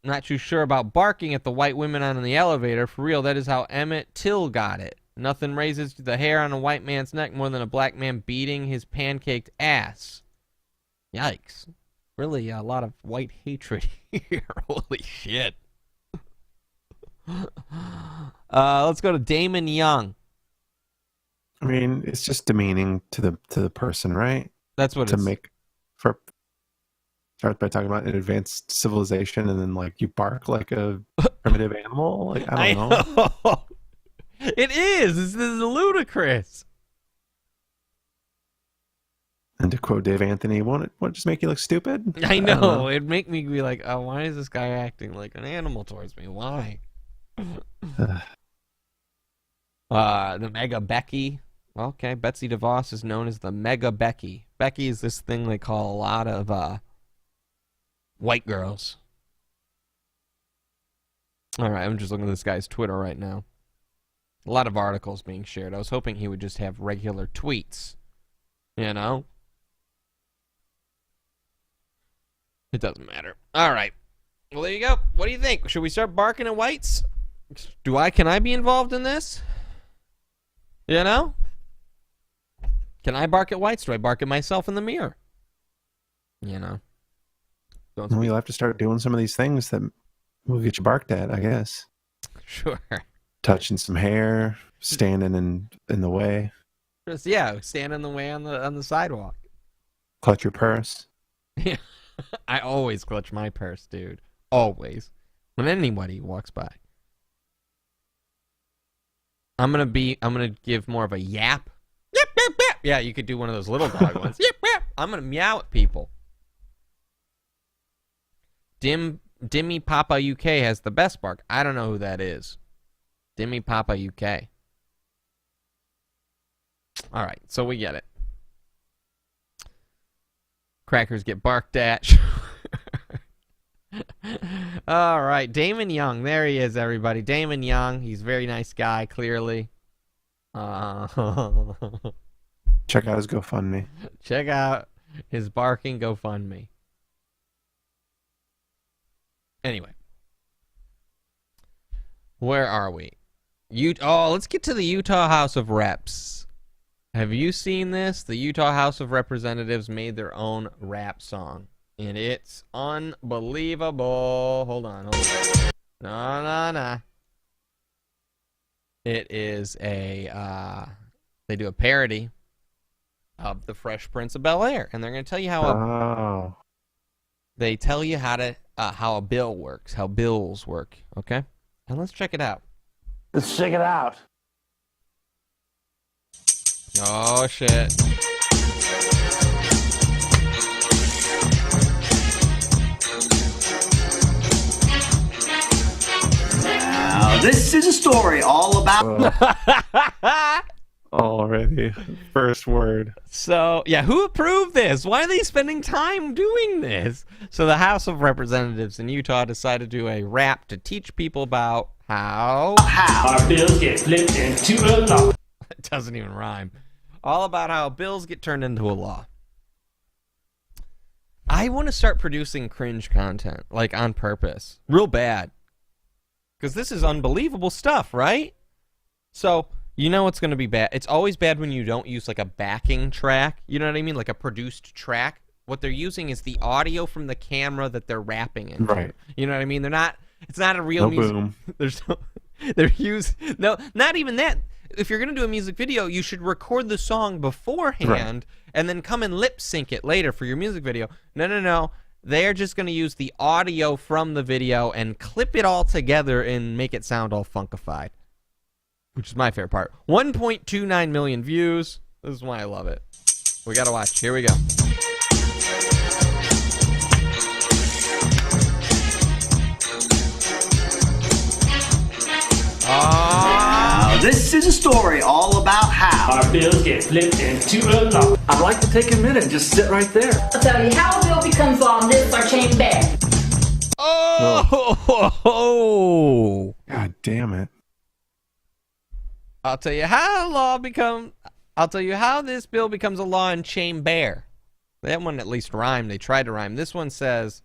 Not too sure about barking at the white women on the elevator. For real, that is how Emmett Till got it. Nothing raises the hair on a white man's neck more than a black man beating his pancaked ass. Yikes. Really a lot of white hatred here. Holy shit. Let's go to Damon Young. I mean, it's just demeaning to the person, right? That's what it's... Start by talking about an advanced civilization and then like you bark like a primitive animal. Like I don't know. It is. This is ludicrous. And to quote Dave Anthony, won't it just make you look stupid? I know. It'd make me be like, oh, why is this guy acting like an animal towards me? Why? The Mega Becky. Okay, Betsy DeVos is known as the Mega Becky. Becky is this thing they call a lot of white girls. All right, I'm just looking at this guy's Twitter right now. A lot of articles being shared. I was hoping he would just have regular tweets. You know? It doesn't matter. All right. Well, there you go. What do you think? Should we start barking at whites? Can I be involved in this? You know? Can I bark at whites? Do I bark at myself in the mirror? You know? Well, you'll have to start doing some of these things that will get you barked at, I guess. Sure. Touching some hair, standing in the way. Just stand in the way on the sidewalk. Clutch your purse. Yeah. I always clutch my purse, dude. Always. When anybody walks by. I'm gonna give more of a yap. Yap, yap, yap. Yeah, you could do one of those little dog ones. Yap, yap. I'm gonna meow at people. Dimmy Papa UK has the best bark. I don't know who that is. Dimmy Papa UK. All right, so we get it. Crackers get barked at. All right, Damon Young. There he is, everybody. Damon Young. He's a very nice guy, clearly. Check out his GoFundMe. Check out his barking GoFundMe. Anyway. Where are we? Let's get to the Utah House of Reps. Have you seen this? The Utah House of Representatives made their own rap song. And it's unbelievable. Hold on. No. It is they do a parody of the Fresh Prince of Bel-Air. And they're going to tell you how they tell you how a bill works, how bills work. Okay? And let's check it out. Let's check it out. Oh, shit. Now, this is a story all about... Already. First word. So, yeah, who approved this? Why are they spending time doing this? So the House of Representatives in Utah decided to do a rap to teach people about how our bills get flipped into a law. It doesn't even rhyme. All about how bills get turned into a law. I want to start producing cringe content, like on purpose. Real bad. Because this is unbelievable stuff, right? So, you know what's going to be bad? It's always bad when you don't use like a backing track. You know what I mean? Like a produced track. What they're using is the audio from the camera that they're rapping in. Right. You know what I mean? It's not a real music. Boom. No, not even that. If you're going to do a music video, you should record the song beforehand and then come and lip sync it later for your music video. No. They're just going to use the audio from the video and clip it all together and make it sound all funkified. Which is my favorite part. 1.29 million views. This is why I love it. We got to watch. Here we go. is a story all about how Our bills get flipped into a law. I'd like to take a minute and just sit right there. I'll tell you how a bill becomes law in this our chamber. Oh! God damn it. I'll tell you how this bill becomes a law in chamber. That one at least rhymed. They tried to rhyme. This one says,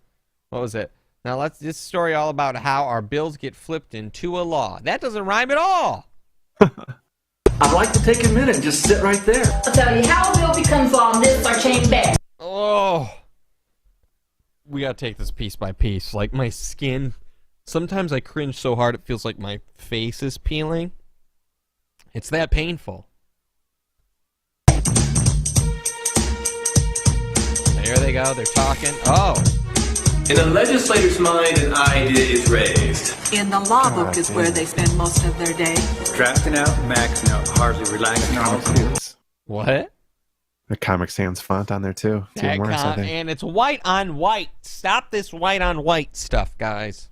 what was it? Now this story all about how our bills get flipped into a law. That doesn't rhyme at all. I'd like to take a minute and just sit right there. I'll tell you how a bill becomes law in this our chamber. Oh. We gotta take this piece by piece. Like my skin. Sometimes I cringe so hard it feels like my face is peeling. It's that painful. There they go. They're talking. Oh. In a legislator's mind, an idea is raised. In the law book is where they spend most of their day. Drafting out, maxing out, hardly relaxing. What? The Comic Sans font on there too. It's even worse, I think. And it's white on white. Stop this white on white stuff, guys.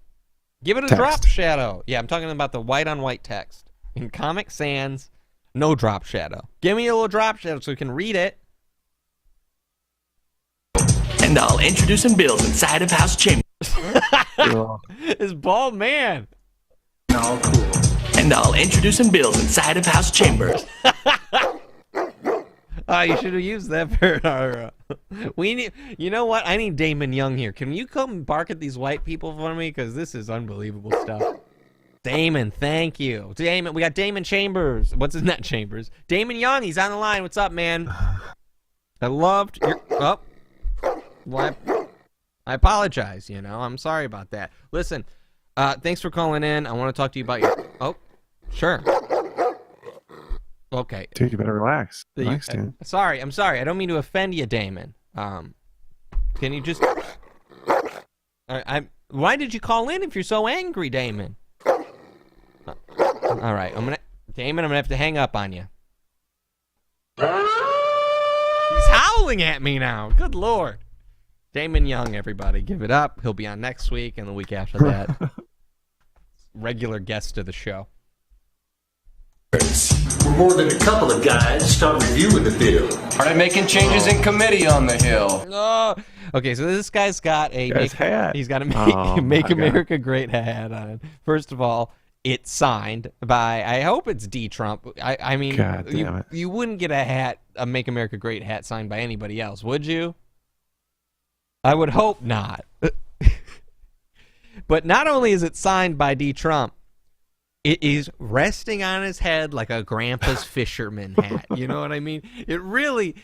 Give it a Text. drop shadow. Yeah, I'm talking about the white on white text. In Comic Sans, no drop shadow. Give me a little drop shadow so we can read it. And I'll introduce some bills inside of House Chamber. This bald man. All cool. And I'll introduce some bills inside of House Chamber. Oh, you should have used that for our. We need. You know what? I need Damon Young here. Can you come bark at these white people for me? Because this is unbelievable stuff. Damon, thank you. Damon, we got Damon Chambers. What's his name? Chambers. Damon Young. He's on the line. What's up, man? I loved your. Oh. Well, I apologize. You know, I'm sorry about that. Listen, thanks for calling in. I want to talk to you about your. Oh, sure. Okay. Dude, you better relax. Relax, dude. Sorry, I'm sorry. I don't mean to offend you, Damon. Can you just... Why did you call in if you're so angry, Damon? All right, Damon, I'm gonna have to hang up on you. He's howling at me now. Good Lord. Damon Young, everybody. Give it up. He'll be on next week and the week after that. Regular guest of the show. We're more than a couple of guys. Start reviewing the bill. Are they making changes in committee on the Hill? Oh. Okay, so this guy's got a hat. He's got a Make America Great hat on it. First of all, it's signed by, I hope it's D. Trump. I mean, God damn it. You wouldn't get a Make America Great hat signed by anybody else, would you? I would hope not. But not only is it signed by D. Trump, it is resting on his head like a grandpa's fisherman hat. You know what I mean? It really...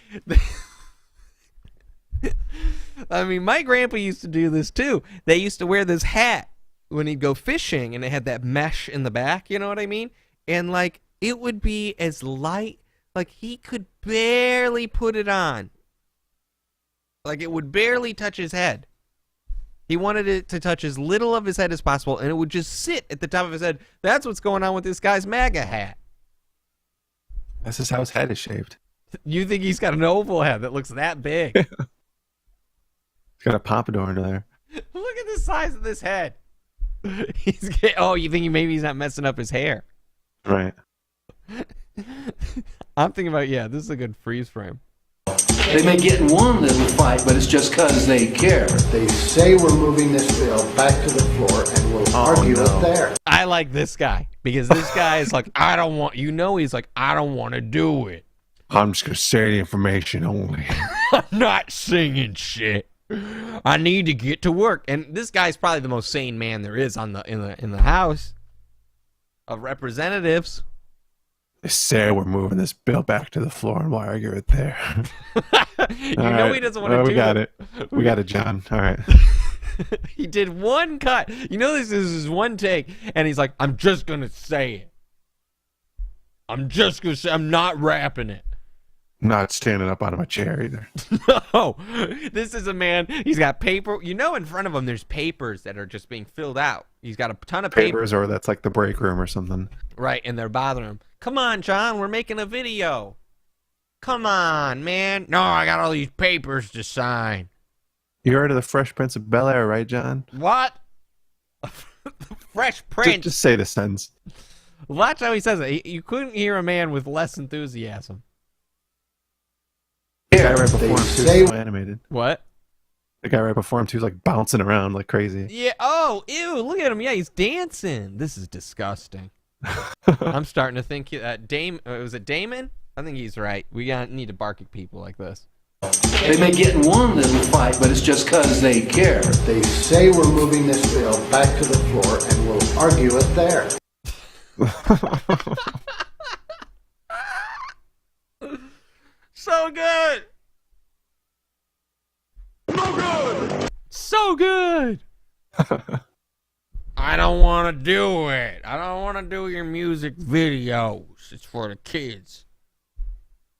I mean, my grandpa used to do this too. They used to wear this hat when he'd go fishing, and it had that mesh in the back, you know what I mean? And, like, it would be as light, like, he could barely put it on. Like, it would barely touch his head. He wanted it to touch as little of his head as possible, and it would just sit at the top of his head. That's what's going on with this guy's MAGA hat. This is how his head is shaped. You think he's got an oval head that looks that big? He's got a pompadour under there. Look at the size of this head. Oh, you think maybe he's not messing up his hair? Right. I'm thinking about, yeah, this is a good freeze frame. They may get in one little fight, but it's just because they care. They say we're moving this bill back to the floor and we'll argue it there. I like this guy because this guy is like, I don't want, he's like, I don't want to do it. I'm just going to say the information only. I'm not singing shit. I need to get to work. And this guy's probably the most sane man there is in the House of Representatives. They say we're moving this bill back to the floor and we'll argue it there. He doesn't want to do it. We got it. We got it, John. All right. He did one cut. This is his one take. And he's like, I'm just going to say it. I'm just going to say, I'm not rapping it. Not standing up out of my chair either. No, this is a man. He's got paper. In front of him, there's papers that are just being filled out. He's got a ton of papers, or that's like the break room or something. Right, and they're bothering him. Come on, John, we're making a video. Come on, man. No, I got all these papers to sign. You heard of the Fresh Prince of Bel-Air, right, John? What? Fresh Prince. Just say the sentence. Watch how he says it. You couldn't hear a man with less enthusiasm. The guy right before him, too, is so animated. What? The guy right before him, too, is like bouncing around like crazy. Yeah. Oh, ew. Look at him. Yeah, he's dancing. This is disgusting. I'm starting to think was it Damon? I think he's right. We need to bark at people like this. They may get in one little fight, but it's just because they care. They say we're moving this bill back to the floor and we'll argue it there. So good. No good. So good. I don't want to do it. I don't want to do your music videos. It's for the kids.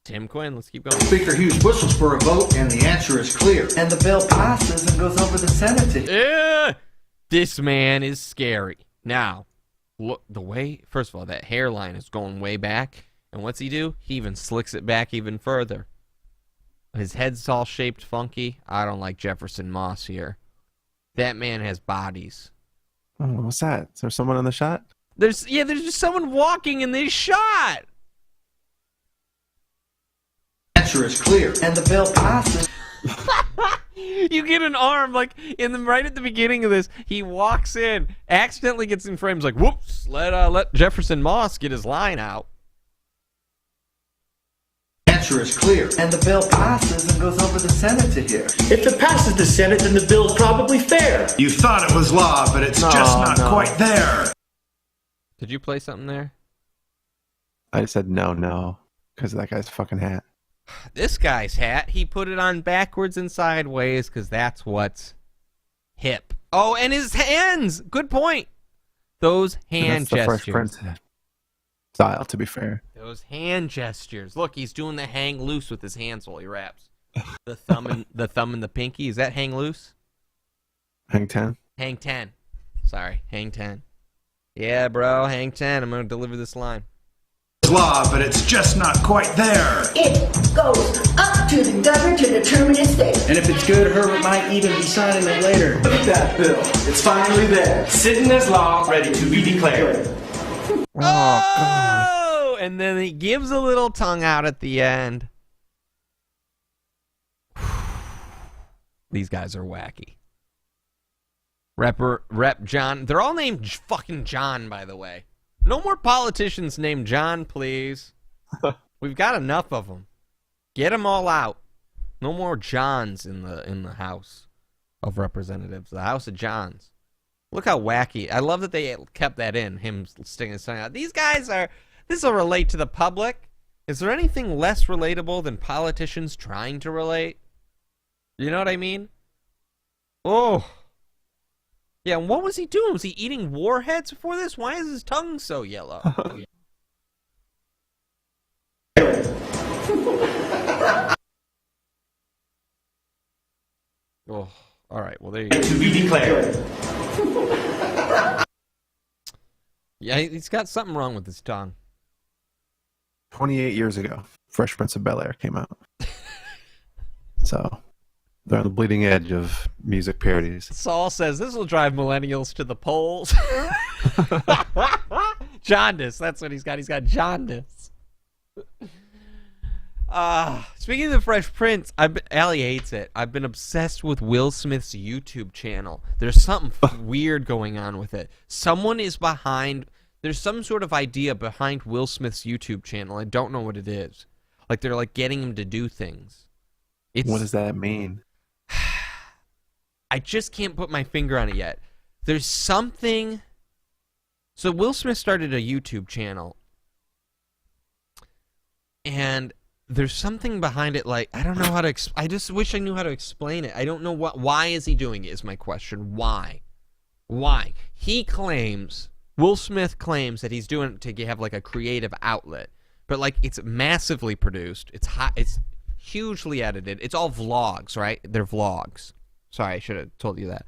Tim Quinn, let's keep going. Speaker Hughes whistles for a vote, and the answer is clear. And the bill passes and goes over the Senate. Yeah. This man is scary. Now, look, first of all, that hairline is going way back. And what's he do? He even slicks it back even further. His head's all shaped funky. I don't like Jefferson Moss here. That man has bodies. Oh, what's that? Is there someone in the shot? There's just someone walking in this shot. Answer is clear, and the bill passes. You get an arm like right at the beginning of this. He walks in, accidentally gets in frames. Like, whoops! Let Jefferson Moss get his line out. Answer is clear, and the bill passes and goes over the Senate here. If it passes the Senate, then the bill's probably fair. You thought it was law, but it's just not quite there. Did you play something there? I said no, because of that guy's fucking hat. This guy's hat, he put it on backwards and sideways because that's what's hip. Oh, and his hands. Good point. Those hand gestures. Fresh Prince style, to be fair. Those hand gestures. Look, he's doing the hang loose with his hands while he raps. The thumb and the pinky. Is that hang loose? Hang 10. Hang 10. Sorry, hang 10. Yeah, bro, hang 10. I'm gonna deliver this line. Law, but it's just not quite there. It goes up to the governor to determine its fate. And if it's good, Herbert might even be signing it later. Look at that bill. It's finally there. Sitting as law, ready to be declared. Oh, God. And then he gives a little tongue out at the end. These guys are wacky. Rep John. They're all named fucking John, by the way. No more politicians named John, please. We've got enough of them. Get them all out. No more Johns in the House of Representatives. The House of Johns. Look how wacky. I love that they kept that in, him sticking his tongue out. These guys are... This will relate to the public. Is there anything less relatable than politicians trying to relate? You know what I mean? Oh. Yeah, and what was he doing? Was he eating warheads before this? Why is his tongue so yellow? Oh, all right. Well, there you go. To be declared. Yeah, he's got something wrong with his tongue. 28 years ago, Fresh Prince of Bel-Air came out. So, they're on the bleeding edge of music parodies. Saul says this will drive millennials to the polls. Jaundice, that's what he's got. He's got jaundice. Speaking of the Fresh Prince, Allie hates it. I've been obsessed with Will Smith's YouTube channel. There's something weird going on with it. Someone is behind... There's some sort of idea behind Will Smith's YouTube channel. I don't know what it is. Like, they're like getting him to do things. What does that mean? I just can't put my finger on it yet. There's something... So Will Smith started a YouTube channel. And there's something behind it, like, I don't know how to... I just wish I knew how to explain it. I don't know what... Why is he doing it is my question. Why? Why? He claims... Will Smith claims that he's doing it to have like a creative outlet, but like it's massively produced. It's hot. It's hugely edited. It's all vlogs, right? They're vlogs. Sorry, I should have told you that.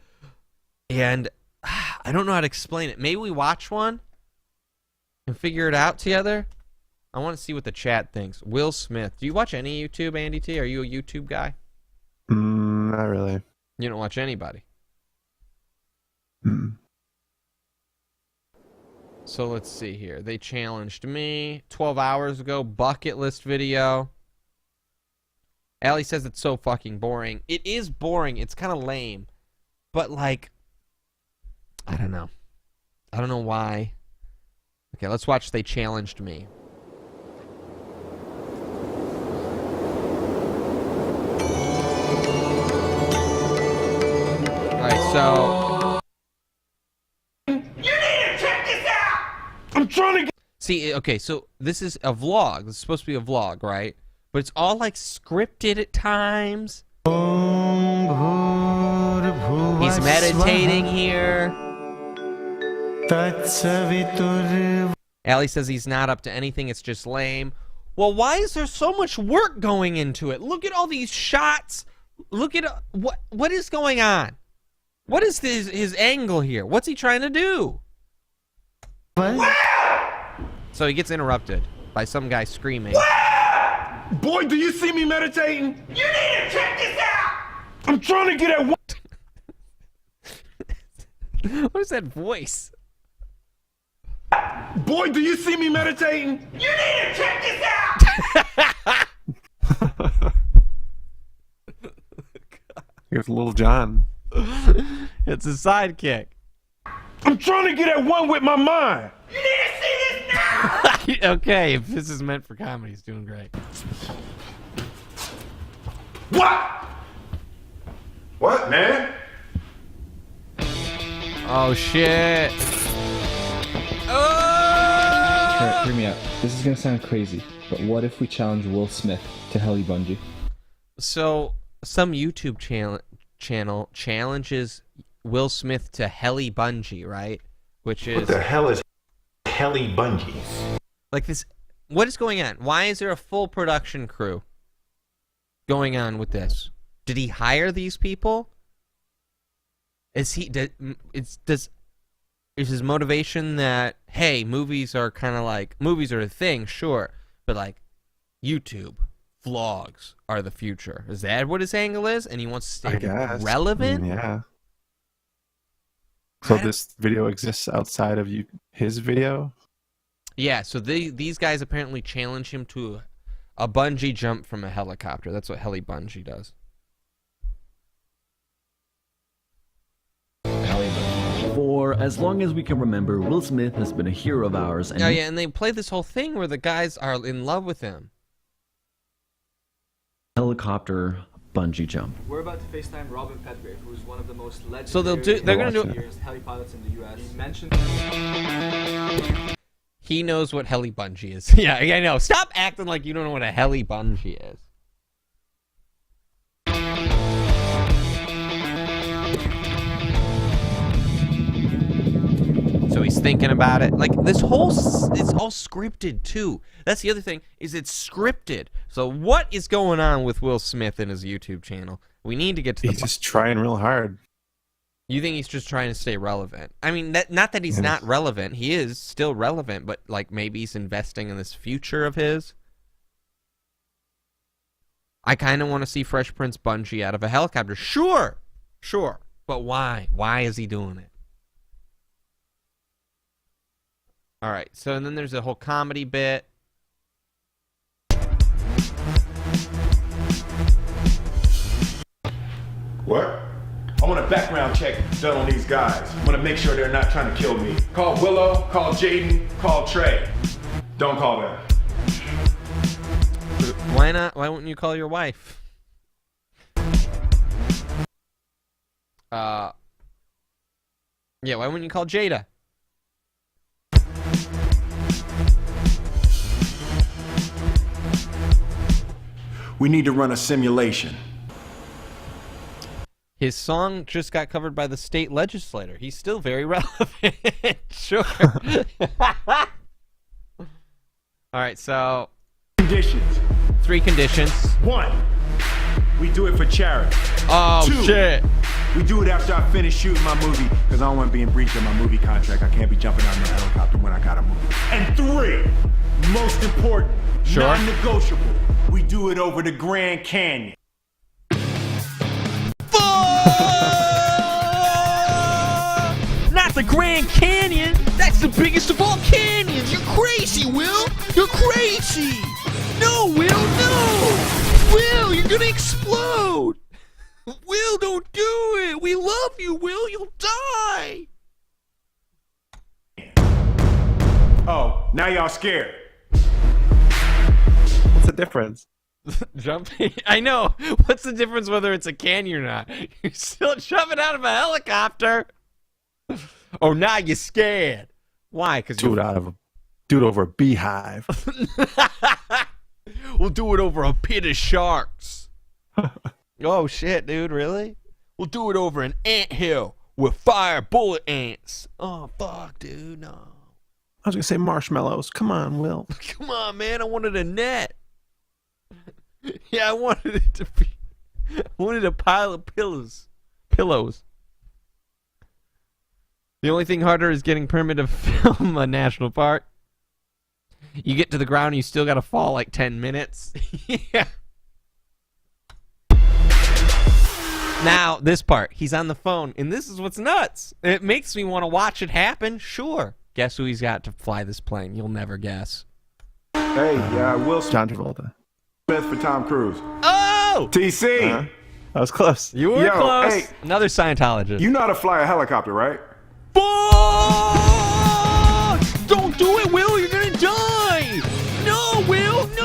And I don't know how to explain it. Maybe we watch one and figure it out together. I want to see what the chat thinks. Will Smith. Do you watch any YouTube, Andy T? Are you a YouTube guy? Not really. You don't watch anybody. So let's see here. They challenged me 12 hours ago. Bucket list video. Allie says it's so fucking boring. It is boring. It's kind of lame. But, like, I don't know. I don't know why. Okay, let's watch They Challenged Me. Alright, so... You need to check this out! I'm trying to get... See, okay, so this is a vlog. This is supposed to be a vlog, right? But it's all, like, scripted at times. He's meditating here. Allie says he's not up to anything. It's just lame. Well, why is there so much work going into it? Look at all these shots. Look at what is going on? What is his angle here? What's he trying to do? What? So he gets interrupted by some guy screaming. What? Boy, do you see me meditating? You need to check this out! I'm trying to get at what? What is that voice? Boy, do you see me meditating? You need to check this out! Here's Little John. It's a sidekick. I'm trying to get at one with my mind. You need to see this now! Okay, if this is meant for comedy, he's doing great. What? What, man? Oh, shit. Hear me out. This is gonna sound crazy, but what if we challenge Will Smith to heli bungee? So, some YouTube channel challenges Will Smith to heli bungee, right? Which is... What the hell is heli bungee? Like this... What is going on? Why is there a full production crew going on with this? Did he hire these people? Is his motivation that, hey, movies are kind of like, movies are a thing, sure, but like YouTube vlogs are the future. Is that what his angle is? And he wants to stay relevant? Yeah. So this video exists outside of his video? Yeah, so these guys apparently challenge him to a bungee jump from a helicopter. That's what heli bungee does. For as long as we can remember, Will Smith has been a hero of ours. And oh yeah, and they play this whole thing where the guys are in love with him. Helicopter bungee jump. We're about to FaceTime Robin Petgrave, who's one of the most legendary So they're gonna do heli pilots in the U.S. He mentioned. He knows what heli bungee is. Yeah, I know. Stop acting like you don't know what a heli bungee is. So he's thinking about it. Like, this whole... It's all scripted, too. That's the other thing, is it's scripted. So what is going on with Will Smith and his YouTube channel? We need to get to the... He's just trying real hard. You think he's just trying to stay relevant? I mean, not that he's not relevant. He is still relevant, but, like, maybe he's investing in this future of his. I kind of want to see Fresh Prince bungee out of a helicopter. Sure. Sure. But why? Why is he doing it? All right, so and then there's a whole comedy bit. What? I want a background check done on these guys. I want to make sure they're not trying to kill me. Call Willow, call Jaden, call Trey. Don't call them. Why not? Why wouldn't you call your wife? Yeah, why wouldn't you call Jada? We need to run a simulation. His song just got covered by the state legislator. He's still very relevant. Sure. All right, so... Conditions. 3 conditions. 1, we do it for charity. Oh, 2, shit. We do it after I finish shooting my movie, because I don't want to be in breach of my movie contract. I can't be jumping out in the helicopter when I got a movie. And 3, most important, non-negotiable, we do it over the Grand Canyon. Not the Grand Canyon. That's the biggest of all canyons. You're crazy, Will. You're crazy. No, Will, no. Will, you're gonna explode. Will, don't do it. We love you, Will. You'll die. Oh, now y'all scared. What's the difference? Jumping. I know. What's the difference whether it's a canyon or not? You're still jumping out of a helicopter. Oh, now you're scared. Why? Because do it over a beehive. We'll do it over a pit of sharks. Oh shit, dude, really? We'll do it over an anthill with fire bullet ants. Oh fuck, dude, no. I was gonna say marshmallows. Come on, Will. Come on, man. I wanted a net. Yeah, I wanted it to be. I wanted a pile of pillows. The only thing harder is getting permit to film a national park. You get to the ground, you still gotta fall like 10 minutes. Yeah. Now, this part, he's on the phone, and this is what's nuts. It makes me want to watch it happen. Sure. Guess who he's got to fly this plane? You'll never guess. Hey, Will Smith. John Travolta. Smith for Tom Cruise. Oh! TC. That was close. You were close. Hey, another Scientologist. You know how to fly a helicopter, right? Don't do it, Will. You're going to die. No, Will. No.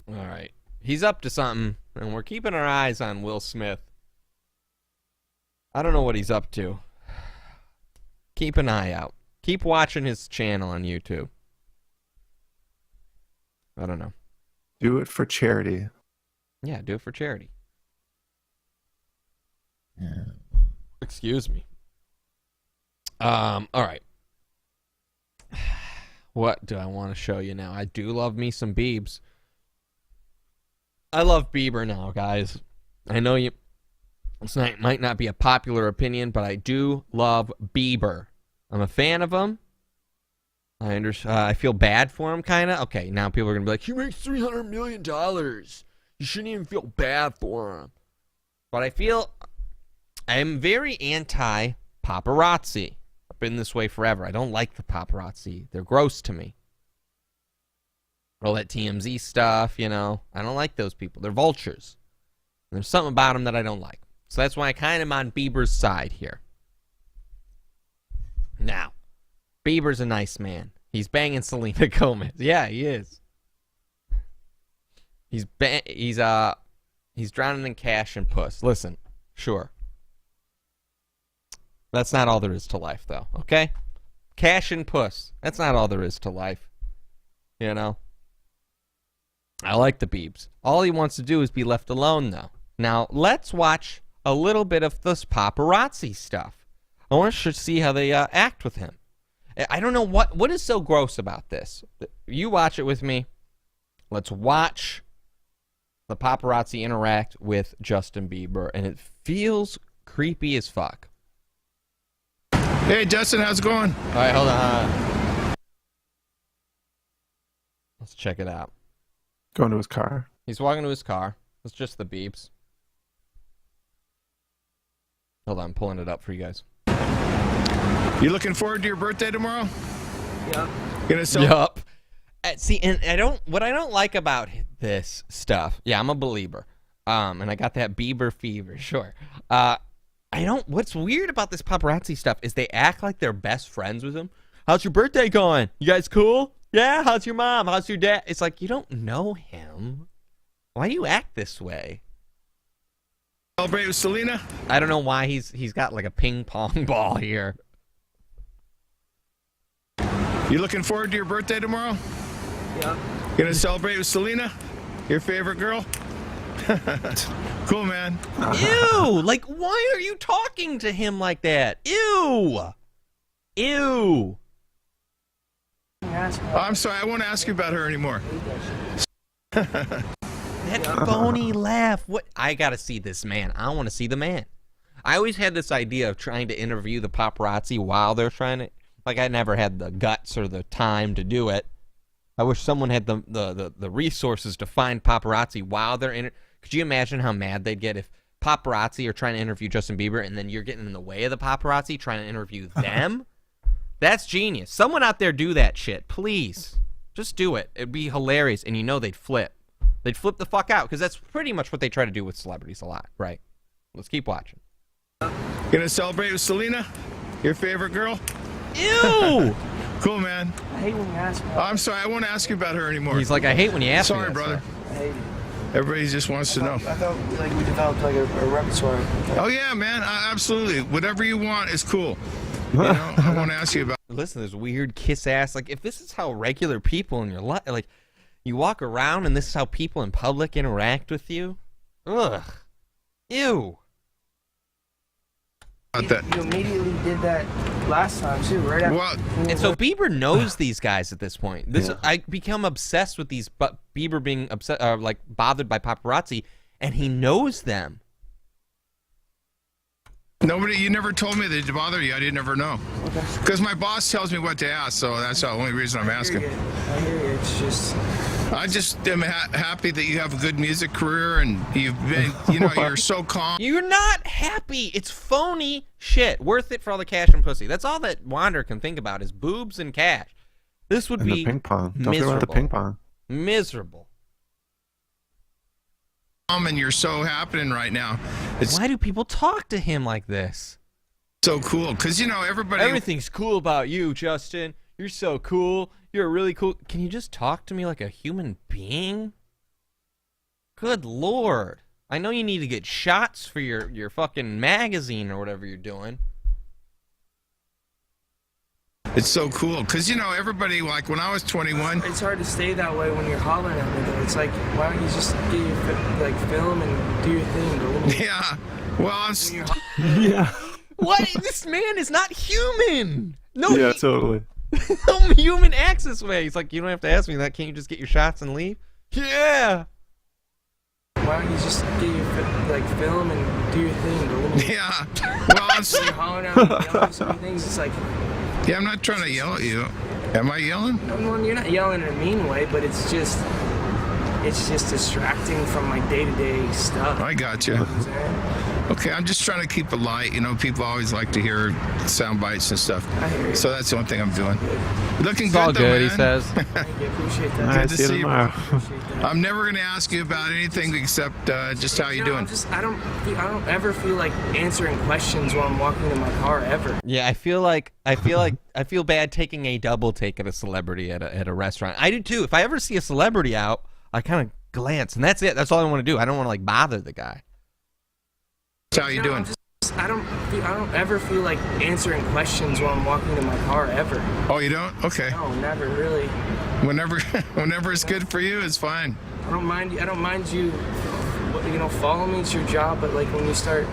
All right. He's up to something, and we're keeping our eyes on Will Smith. I don't know what he's up to. Keep an eye out. Keep watching his channel on YouTube. I don't know. Do it for charity. Yeah, do it for charity. Yeah. Excuse me. All right. What do I want to show you now? I do love me some Biebs. I love Bieber now, guys. I know you. Might not be a popular opinion, but I do love Bieber. I'm a fan of him. I feel bad for him, kind of. Okay, now people are going to be like, he makes $300 million. You shouldn't even feel bad for him. But I am very anti-paparazzi. I've been this way forever. I don't like the paparazzi. They're gross to me. All that TMZ stuff, you know. I don't like those people. They're vultures. There's something about them that I don't like. So that's why I kind of am on Bieber's side here. Now, Bieber's a nice man. He's banging Selena Gomez. Yeah, he is. He's drowning in cash and puss. Listen, sure. That's not all there is to life, though, okay? Cash and puss. That's not all there is to life. You know? I like the Biebs. All he wants to do is be left alone, though. Now, let's watch a little bit of this paparazzi stuff. I want to see how they act with him. I don't know what is so gross about this. You watch it with me. Let's watch the paparazzi interact with Justin Bieber, and it feels creepy as fuck. Hey, Justin, how's it going? All right, hold on. Let's check it out. Going to his car. He's walking to his car. It's just the Biebs. Hold on, I'm pulling it up for you guys. You looking forward to your birthday tomorrow? Yeah. Gonna celebrate? Yup. See, and what I don't like about this stuff. Yeah, I'm a believer. And I got that Bieber fever, sure. What's weird about this paparazzi stuff is they act like they're best friends with him. How's your birthday going? You guys cool? Yeah, how's your mom? How's your dad? It's like, you don't know him. Why do you act this way? Celebrate with Selena? I don't know why he's got like a ping pong ball here. You looking forward to your birthday tomorrow? Yeah. Gonna celebrate with Selena? Your favorite girl? Cool, man. Ew! Like, why are you talking to him like that? Ew! Ew! I'm sorry, I won't ask you about her anymore. That phony laugh. What? I gotta see this man. I want to see the man. I always had this idea of trying to interview the paparazzi while they're trying to. Like, I never had the guts or the time to do it. I wish someone had the resources to find paparazzi while they're in. Could you imagine how mad they'd get if paparazzi are trying to interview Justin Bieber and then you're getting in the way of the paparazzi trying to interview them? That's genius. Someone out there do that shit, please. Just do it. It'd be hilarious, and you know they'd flip. They'd flip the fuck out, because that's pretty much what they try to do with celebrities a lot, right? Let's keep watching. Gonna celebrate with Selena? Your favorite girl? Ew! Cool, man. I hate when you ask me. Oh, I'm sorry, I won't ask you about her anymore. He's like, I hate when you ask me. Sorry, brother. I hate it. Everybody just wants to know. I thought like we developed like a repertoire. Oh yeah, man, absolutely. Whatever you want is cool. You know, I won't ask you about. Listen, there's weird kiss ass. Like, if this is how regular people in your life, like, you walk around and this is how people in public interact with you. Ugh. Ew. You immediately did that last time too, right? Well, and so Bieber knows these guys at this point. I become obsessed with these, but Bieber being upset, like bothered by paparazzi, and he knows them. Nobody, you never told me they'd bother you. I didn't ever know. Because my boss tells me what to ask, so that's the only reason I'm asking. I hear you. It's just. I just am happy that you have a good music career and you've been, you know, you're so calm. You're not happy. It's phony shit. Worth it for all the cash and pussy. That's all that Wander can think about is boobs and cash. This would be the ping pong. Don't miserable. forget about the ping pong. Miserable. And you're so happening right now. Why do people talk to him like this? So cool, because you know everything's cool about you, Justin. You're so cool. You're really cool. Can you just talk to me like a human being? Good Lord. I know you need to get shots for your fucking magazine or whatever you're doing. It's so cool, because, you know, everybody, like, when I was 21... It's hard to stay that way when you're hollering at me, though. It's like, why don't you just get your, like, film and do your thing? Yeah. Well, yeah. What? This man is not human. No. Yeah, totally. No human acts this way. He's like, you don't have to ask me that. Can't you just get your shots and leave? Yeah. Why don't you just get your, like, film and do your thing? Yeah. Well, when you're hollering at me, yelling so many things, it's like... Yeah, I'm not trying to yell at you. Am I yelling? No, you're not yelling in a mean way, but it's just distracting from my day-to-day stuff. I got you. Okay, I'm just trying to keep it light. You know, people always like to hear sound bites and stuff. I hear you. So that's the one thing I'm doing. Looking it's good, all though, good, man. he says. Thank you, appreciate that. Good to see you. I'm never going to ask you about anything except just how you doing. I don't ever feel like answering questions while I'm walking in my car ever. Yeah, I feel bad taking a double take at a celebrity at a restaurant. I do too. If I ever see a celebrity out, I kind of glance, and that's it. That's all I want to do. I don't want to like bother the guy. How you doing? I don't ever feel like answering questions while I'm walking in my car ever. Oh, you don't? Okay. No, never really. Whenever it's good for you, it's fine. I don't mind you, you know, follow me. It's your job, but like when you start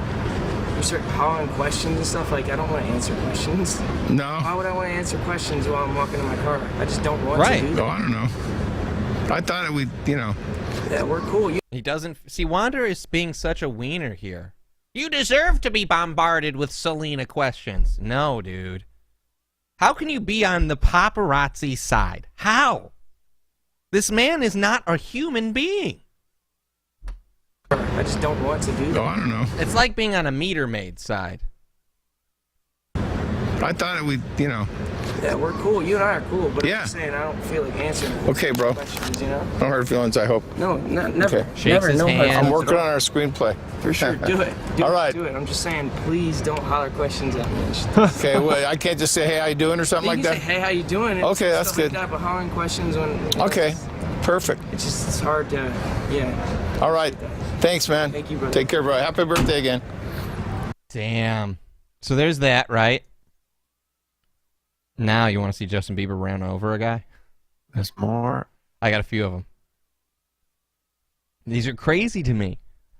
hollering questions and stuff, like I don't want to answer questions. No. Why would I want to answer questions while I'm walking in my car? I just don't want to do that. Oh, I don't know. I thought it would, you know. Yeah, we're cool. He doesn't see. Wander is being such a wiener here. You deserve to be bombarded with Selena questions. No, dude. How can you be on the paparazzi side? How? This man is not a human being. I just don't want to do that. Oh, I don't know. It's like being on a meter maid side. I thought it would, you know. Yeah, we're cool. You and I are cool, but yeah. I'm just saying I don't feel like answering okay, bro. questions, you know? No hard feelings, I hope. No, never. Okay. Shakes his hand. I'm working on our screenplay. For sure, do it. All right. Do it. I'm just saying, please don't holler questions at me. Okay, well, I can't just say, hey, how you doing, or something like that? Say, hey, how you doing? It's okay, that's good. Like that, but hollering questions when... Okay, perfect. It's hard to, yeah. All right. Thanks, man. Thank you, brother. Take care, bro. Happy birthday again. Damn. So there's that, right? Now you want to see Justin Bieber ran over a guy? There's more. I got a few of them. These are crazy to me.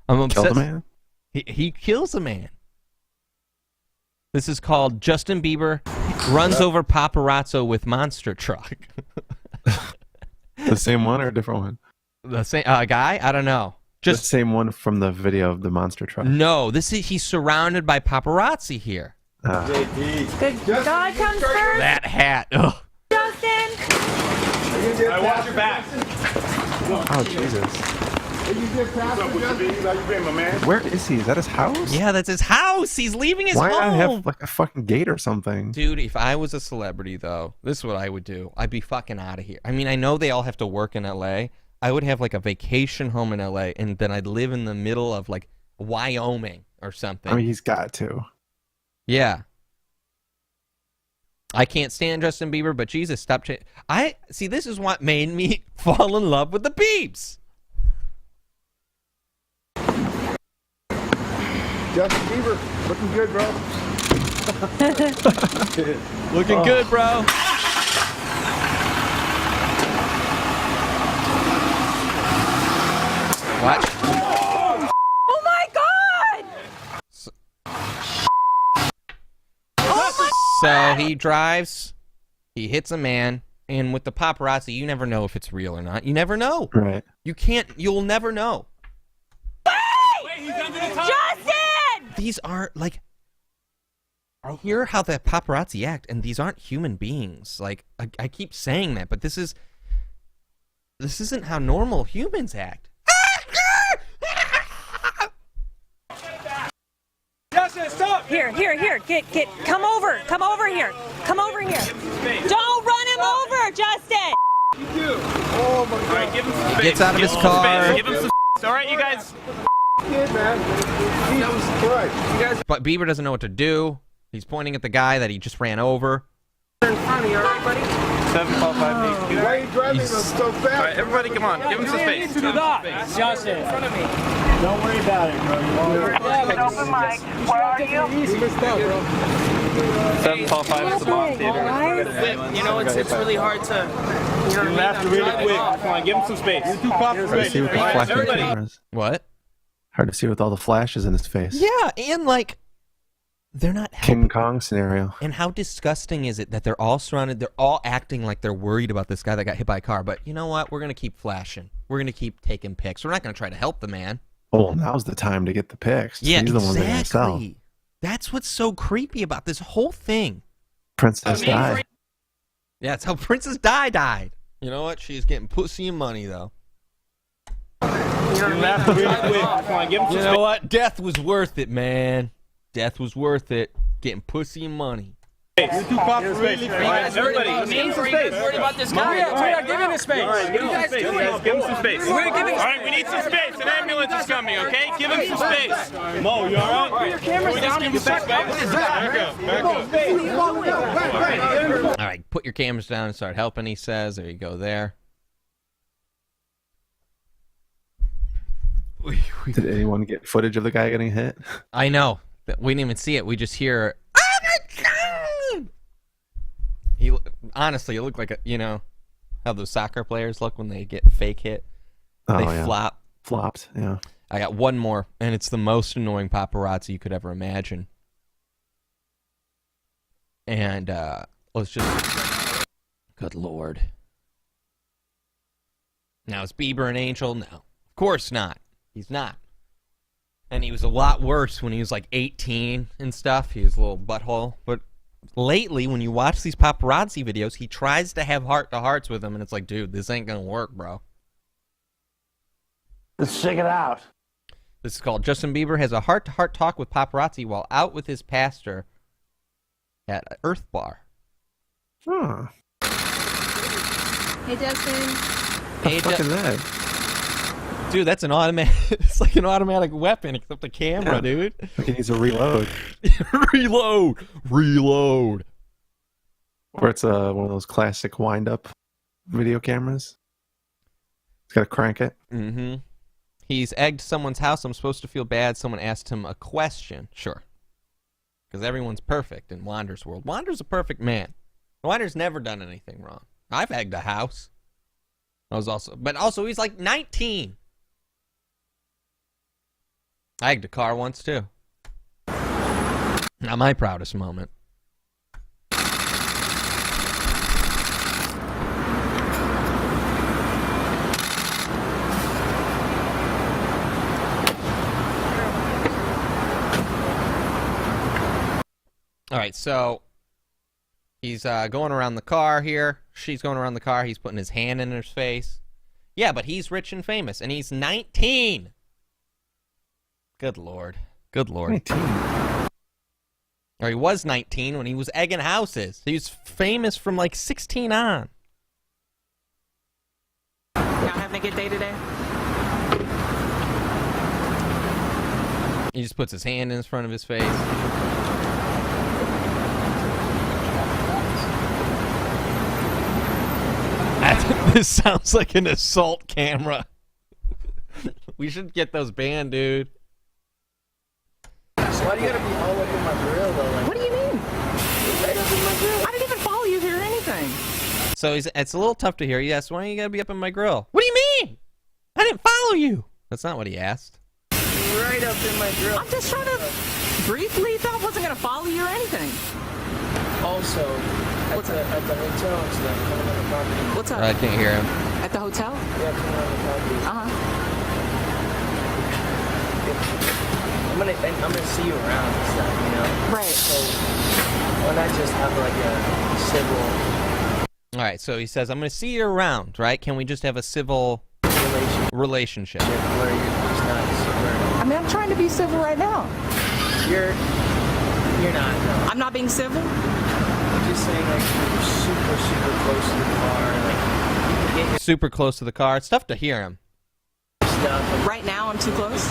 I'm obsessed. Killed a man? He kills a man. This is called Justin Bieber runs over paparazzo with monster truck. The same one or a different one? The same guy? I don't know. Just the same one from the video of the monster truck. No, he's surrounded by paparazzi here. The guy comes first. That hat. Ugh. Justin. I watch your back. Oh, Jesus. Where is he? Is that his house? Yeah, that's his house. He's leaving his Why home. not have like a fucking gate or something? Dude, if I was a celebrity, though, this is what I would do. I'd be fucking out of here. I mean, I know they all have to work in L.A. I would have like a vacation home in L.A. and then I'd live in the middle of like Wyoming or something. I mean, he's got to. Yeah. I can't stand Justin Bieber, but Jesus, stop. See, this is what made me fall in love with the Biebs. Justin Bieber, looking good, bro. Looking good, bro. What? Oh my God! So he drives, he hits a man, and with the paparazzi, you never know if it's real or not. You never know. Right. You'll never know. Justin! These aren't, like, I hear how the paparazzi act, and these aren't human beings. Like, I keep saying that, but this isn't how normal humans act. Justin, stop! Here, get, come over here. Come over here. Don't run him over, Justin! Oh my God. All right, give him some space. Gets out of his car. Give him some space. All right, you guys. Kid, man. Jesus Christ. You guys But Bieber doesn't know what to do. He's pointing at the guy that he just ran over. are in front of you, all right, buddy? 755. Why are you driving us so fast? All right, everybody, come on. Give him some space. Give him some space. Justin, in front of me. Don't worry about it, bro. Open mic. Where are you? You missed out, bro. 755 is the bomb theater. You know, it's really hard to. You know what I mean? After really quick. Come on, give him some space. You're too Hard to see with the flashing everybody. cameras. What? Hard to see with all the flashes in his face. Yeah, and like, they're not King Kong scenario. And how disgusting is it that they're all surrounded, they're all acting like they're worried about this guy that got hit by a car, but you know what? We're going to keep flashing. We're going to keep taking pics. We're not going to try to help the man. Oh, well, now's the time to get the pics. Yeah, He's the one that sell. exactly. That's what's so creepy about this whole thing. Princess Di. Yeah, that's how Princess Di died. You know what? She's getting pussy and money, though. You know what? Death was worth it, man. Death was worth it. Getting pussy and money. You're too popular. Everybody, give him some space. Worried about this guy. We're not giving him space. All right, give him some space. Give him some space. All right, we need some space. An ambulance is coming, okay? Give him some space. Mo, you all right? Put your cameras down and get back. What is that? All right, put your cameras down and start helping, he says. There you go there. Did anyone get footage of the guy getting hit? I know. We didn't even see it. We just hear, oh my God! Honestly, it looked like, you know, how those soccer players look when they get fake hit. They flop. Flopped, yeah. I got one more, and it's the most annoying paparazzi you could ever imagine. And let's just... Good Lord. Now, is Bieber an angel? No. Of course not. He's not. And he was a lot worse when he was like 18 and stuff. He was a little butthole. But lately, when you watch these paparazzi videos, he tries to have heart-to-hearts with them, and it's like, dude, this ain't gonna work, bro. Let's check it out. This is called Justin Bieber has a heart-to-heart talk with paparazzi while out with his pastor at an Earth Bar. Huh. Hey, Justin. Hey, What the fuck is that? Dude, that's an automatic. It's like an automatic weapon, except the camera, dude. Like he needs to reload. Reload. Or it's one of those classic wind-up video cameras. It's got to crank it. Mm-hmm. He's egged someone's house. I'm supposed to feel bad. Someone asked him a question. Sure. Because everyone's perfect in Wander's world. Wander's a perfect man. Wander's never done anything wrong. I've egged a house. But also he's like 19. I egged a car once too. Not my proudest moment. All right, so he's going around the car here. She's going around the car. He's putting his hand in her face. Yeah, but he's rich and famous, and he's 19. Good Lord. Good Lord. 19. Or he was 19 when he was egging houses. He was famous from like 16 on. Y'all having a good day today? He just puts his hand in front of his face. This sounds like an assault camera. We should get those banned, dude. Why do you gotta be all up in my grill, though? Like, What do you mean? right up in my grill. I didn't even follow you here or anything. So it's a little tough to hear. He asked, why do you gotta be up in my grill? What do you mean? I didn't follow you. That's not what he asked. Right up in my grill. I'm just trying to briefly thought I wasn't gonna follow you or anything. Also, at the hotel and stuff, coming on the property. What's up? I can't hear him. At the hotel? Yeah, coming on the property. I'm gonna see you around and stuff, you know? Right. So, why not just have like a civil... All right, so he says, I'm going to see you around, right? Can we just have a civil relationship? Where you're just not super... I mean, I'm trying to be civil right now. You're not, no. I'm not being civil? I'm just saying, like, you're super, super close to the car, like, you can get your Super close to the car. It's tough to hear him. stuff. Right now, I'm too close?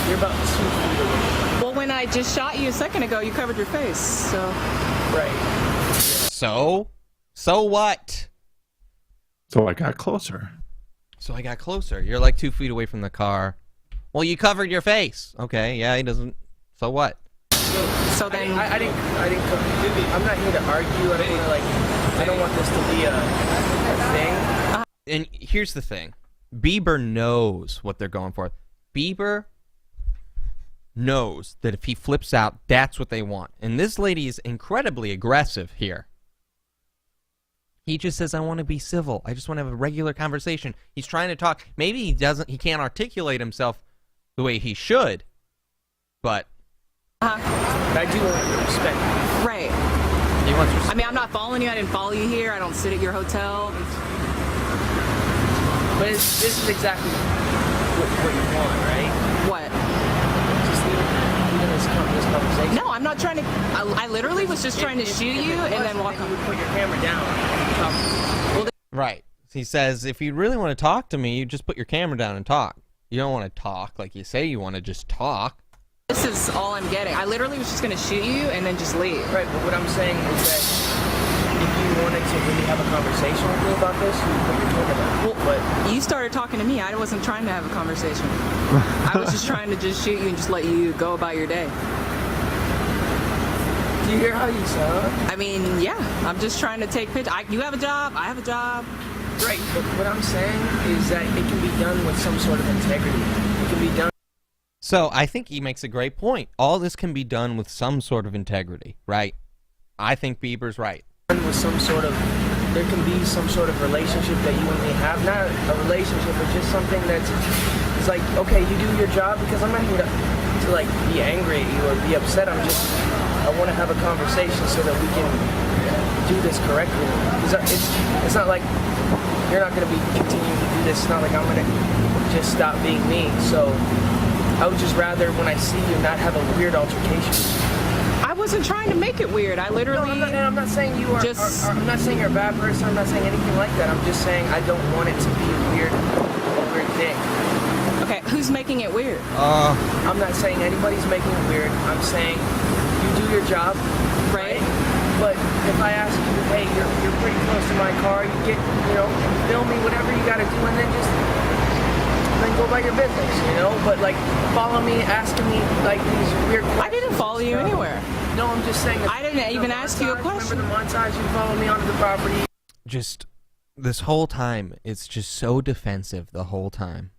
You're about 2 feet away. Well, when I just shot you a second ago, you covered your face, so... Right. So? So what? So I got closer. So I got closer. You're like 2 feet away from the car. Well, you covered your face. Okay, yeah, he doesn't... So what? So then... I didn't come... I'm not here to argue. I don't want this to be a thing. And here's the thing. Bieber knows what they're going for. Bieber knows that if he flips out, that's what they want. And this lady is incredibly aggressive here. He just says, I want to be civil. I just want to have a regular conversation. He's trying to talk. Maybe he can't articulate himself the way he should. But I do want respect. Right. He wants respect. I mean, I'm not following you. I didn't follow you here. I don't sit at your hotel. But this is exactly what you want, right? What? Just leaving this conversation. No, I'm not trying to... I literally was just trying to shoot you and then walk You on. would put your camera down. Well, Right. He says, if you really want to talk to me, you just put your camera down and talk. You don't want to talk like you say you want to just talk. this is all I'm getting. I literally was just going to shoot you and then just leave. Right, but what I'm saying is that if you wanted to really have a conversation with me about this, you would put your camera down. Well, But you started talking to me. I wasn't trying to have a conversation. I was just trying to just shoot you and just let you go about your day. do you hear how you sound? I mean, yeah. I'm just trying to take pictures. You have a job. I have a job. Right, but what I'm saying is that it can be done with some sort of integrity. It can be done. So I think he makes a great point. All this can be done with some sort of integrity, right? I think Bieber's right. With some sort of, there can be some sort of relationship that you and me have. Not a relationship, but just something that's, it's like, okay, you do your job, because I'm not here to like be angry at you or be upset. I want to have a conversation so that we can do this correctly. It's not like you're not going to be continuing to do this. It's not like I'm going to just stop being me. So I would just rather, when I see you, not have a weird altercation. I wasn't trying to make it weird. I literally... No, I'm not saying you are, just... I'm not saying you're a bad person. I'm not saying anything like that. I'm just saying I don't want it to be a weird thing. Okay, who's making it weird? I'm not saying anybody's making it weird. I'm saying you do your job, right? But if I ask you, hey, you're pretty close to my car, you get, film me, whatever you got to do, and then go about your business, But like, follow me, asking me like these weird questions. I didn't follow you anywhere. No, I'm just saying. I didn't even ask you a question. Remember the montage? You follow me onto the property. Just this whole time, it's just so defensive the whole time.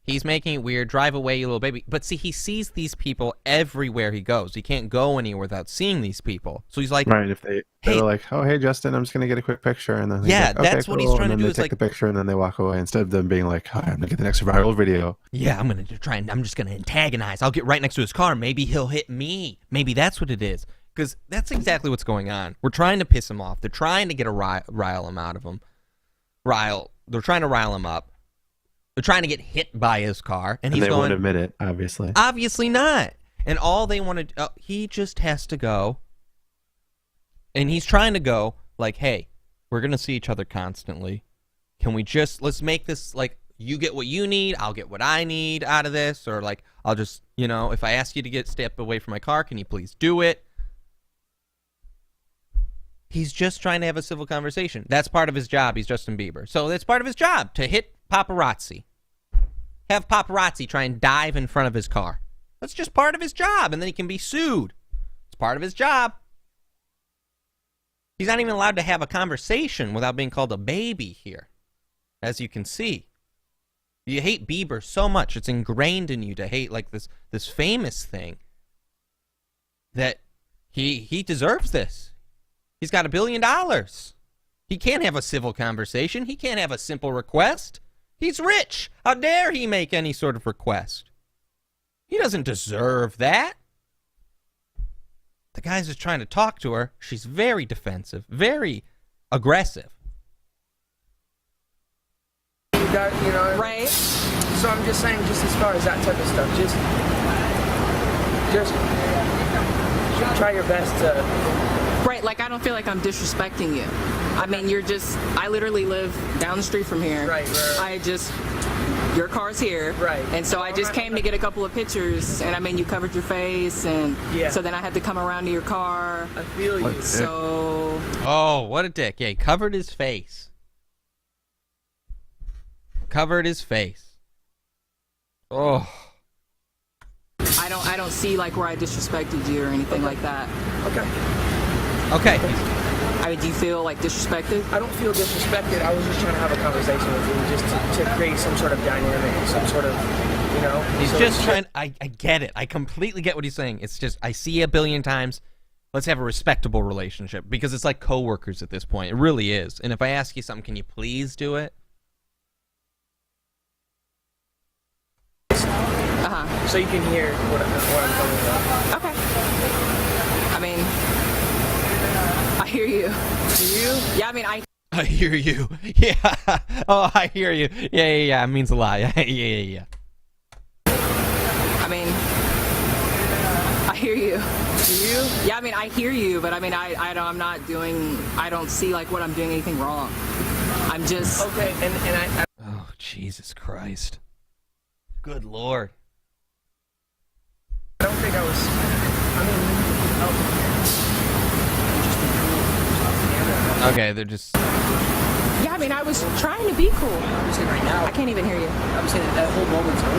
He's making it weird. Drive away, you little baby. But see, he sees these people everywhere he goes. He can't go anywhere without seeing these people. So he's like, right? If they're like, oh, hey, Justin, I'm just gonna get a quick picture, and then yeah, like, okay, that's what cool. he's trying and to then do. They take the picture and then they walk away instead of them being like, hi, I'm gonna get the next viral video. Yeah, I'm just gonna antagonize. I'll get right next to his car. Maybe he'll hit me. Maybe that's what it is. Because that's exactly what's going on. We're trying to piss him off. They're trying to get a rile him out of him. They're trying to rile him up. They're trying to get hit by his car, and he's they going. won't admit it, obviously. Obviously not. And all they want to, he just has to go. And he's trying to go like, hey, we're gonna see each other constantly. Can we let's make this like you get what you need, I'll get what I need out of this, or like I'll just, if I ask you to step away from my car, can you please do it? He's just trying to have a civil conversation. That's part of his job. He's Justin Bieber. So that's part of his job, to hit paparazzi. Have paparazzi try and dive in front of his car. That's just part of his job, and then he can be sued. It's part of his job. He's not even allowed to have a conversation without being called a baby here, as you can see. You hate Bieber so much. It's ingrained in you to hate like this famous thing that he deserves this. He's got $1 billion. He can't have a civil conversation. He can't have a simple request. He's rich. How dare he make any sort of request? He doesn't deserve that. The guy's just trying to talk to her. She's very defensive, very aggressive. Right. So I'm just saying, just as far as that type of stuff, just try your best to. Right, like I don't feel like I'm disrespecting you. I mean, I literally live down the street from here. Right. Your car's here. Right. And so I just came to get a couple of pictures, and I mean, you covered your face, and so then I had to come around to your car. I feel you. So. Oh, what a dick. Yeah, he covered his face. Covered his face. Oh. I don't see like where I disrespected you or anything like that. Okay. I mean, do you feel like disrespected? I don't feel disrespected. I was just trying to have a conversation with you, just to create some sort of dynamic, some sort of, He's just trying. I get it. I completely get what he's saying. It's just I see you 1 billion times. Let's have a respectable relationship, because it's like coworkers at this point. It really is. And if I ask you something, can you please do it? So you can hear what I'm talking about. Okay. I mean, I hear you. Do you? Yeah, I mean, I hear you. Yeah. Oh, I hear you. Yeah. It means a lot. Yeah. I mean, I hear you. Do you? Yeah, I mean, I hear you, but I mean, I don't see like what I'm doing anything wrong. I'm just. Okay, and I. Oh, Jesus Christ. Good Lord. I don't think I was. Okay, they're just. Yeah, I mean, I was trying to be cool. I'm saying right now. I can't even hear you. I'm saying that whole moment's over.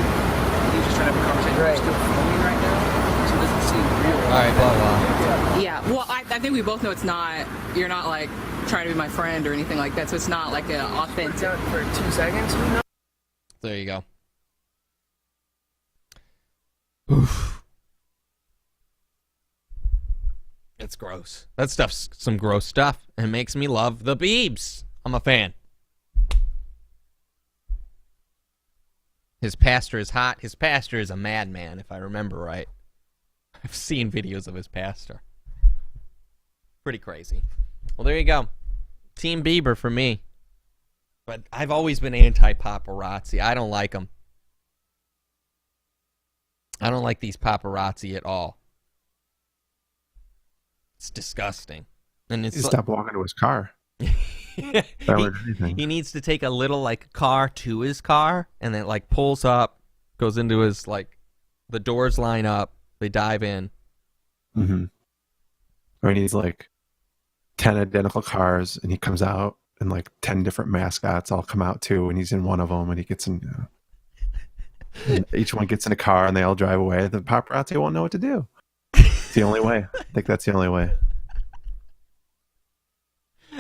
He's just trying to have a conversation. Right. You're still filming right now, so it doesn't seem real. All right, blah blah. Yeah. Well, I think we both know it's not. You're not like trying to be my friend or anything like that. So it's not like an authentic. For 2 seconds. There you go. Oof. It's gross. That stuff's some gross stuff, and makes me love the Biebs. I'm a fan. His pastor is hot. His pastor is a madman, if I remember right. I've seen videos of his pastor. Pretty crazy. Well, there you go. Team Bieber for me. But I've always been anti-paparazzi. I don't like them. I don't like these paparazzi at all. It's disgusting. And it's Stop walking to his car. He needs to take a little like car to his car, and then like pulls up, goes into his like the doors line up, they dive in. Mm-hmm. Or he needs like 10 identical cars, and he comes out, and like 10 different mascots all come out too, and he's in one of them, and he gets in. And each one gets in a car, and they all drive away. The paparazzi won't know what to do. It's the only way. I think that's the only way.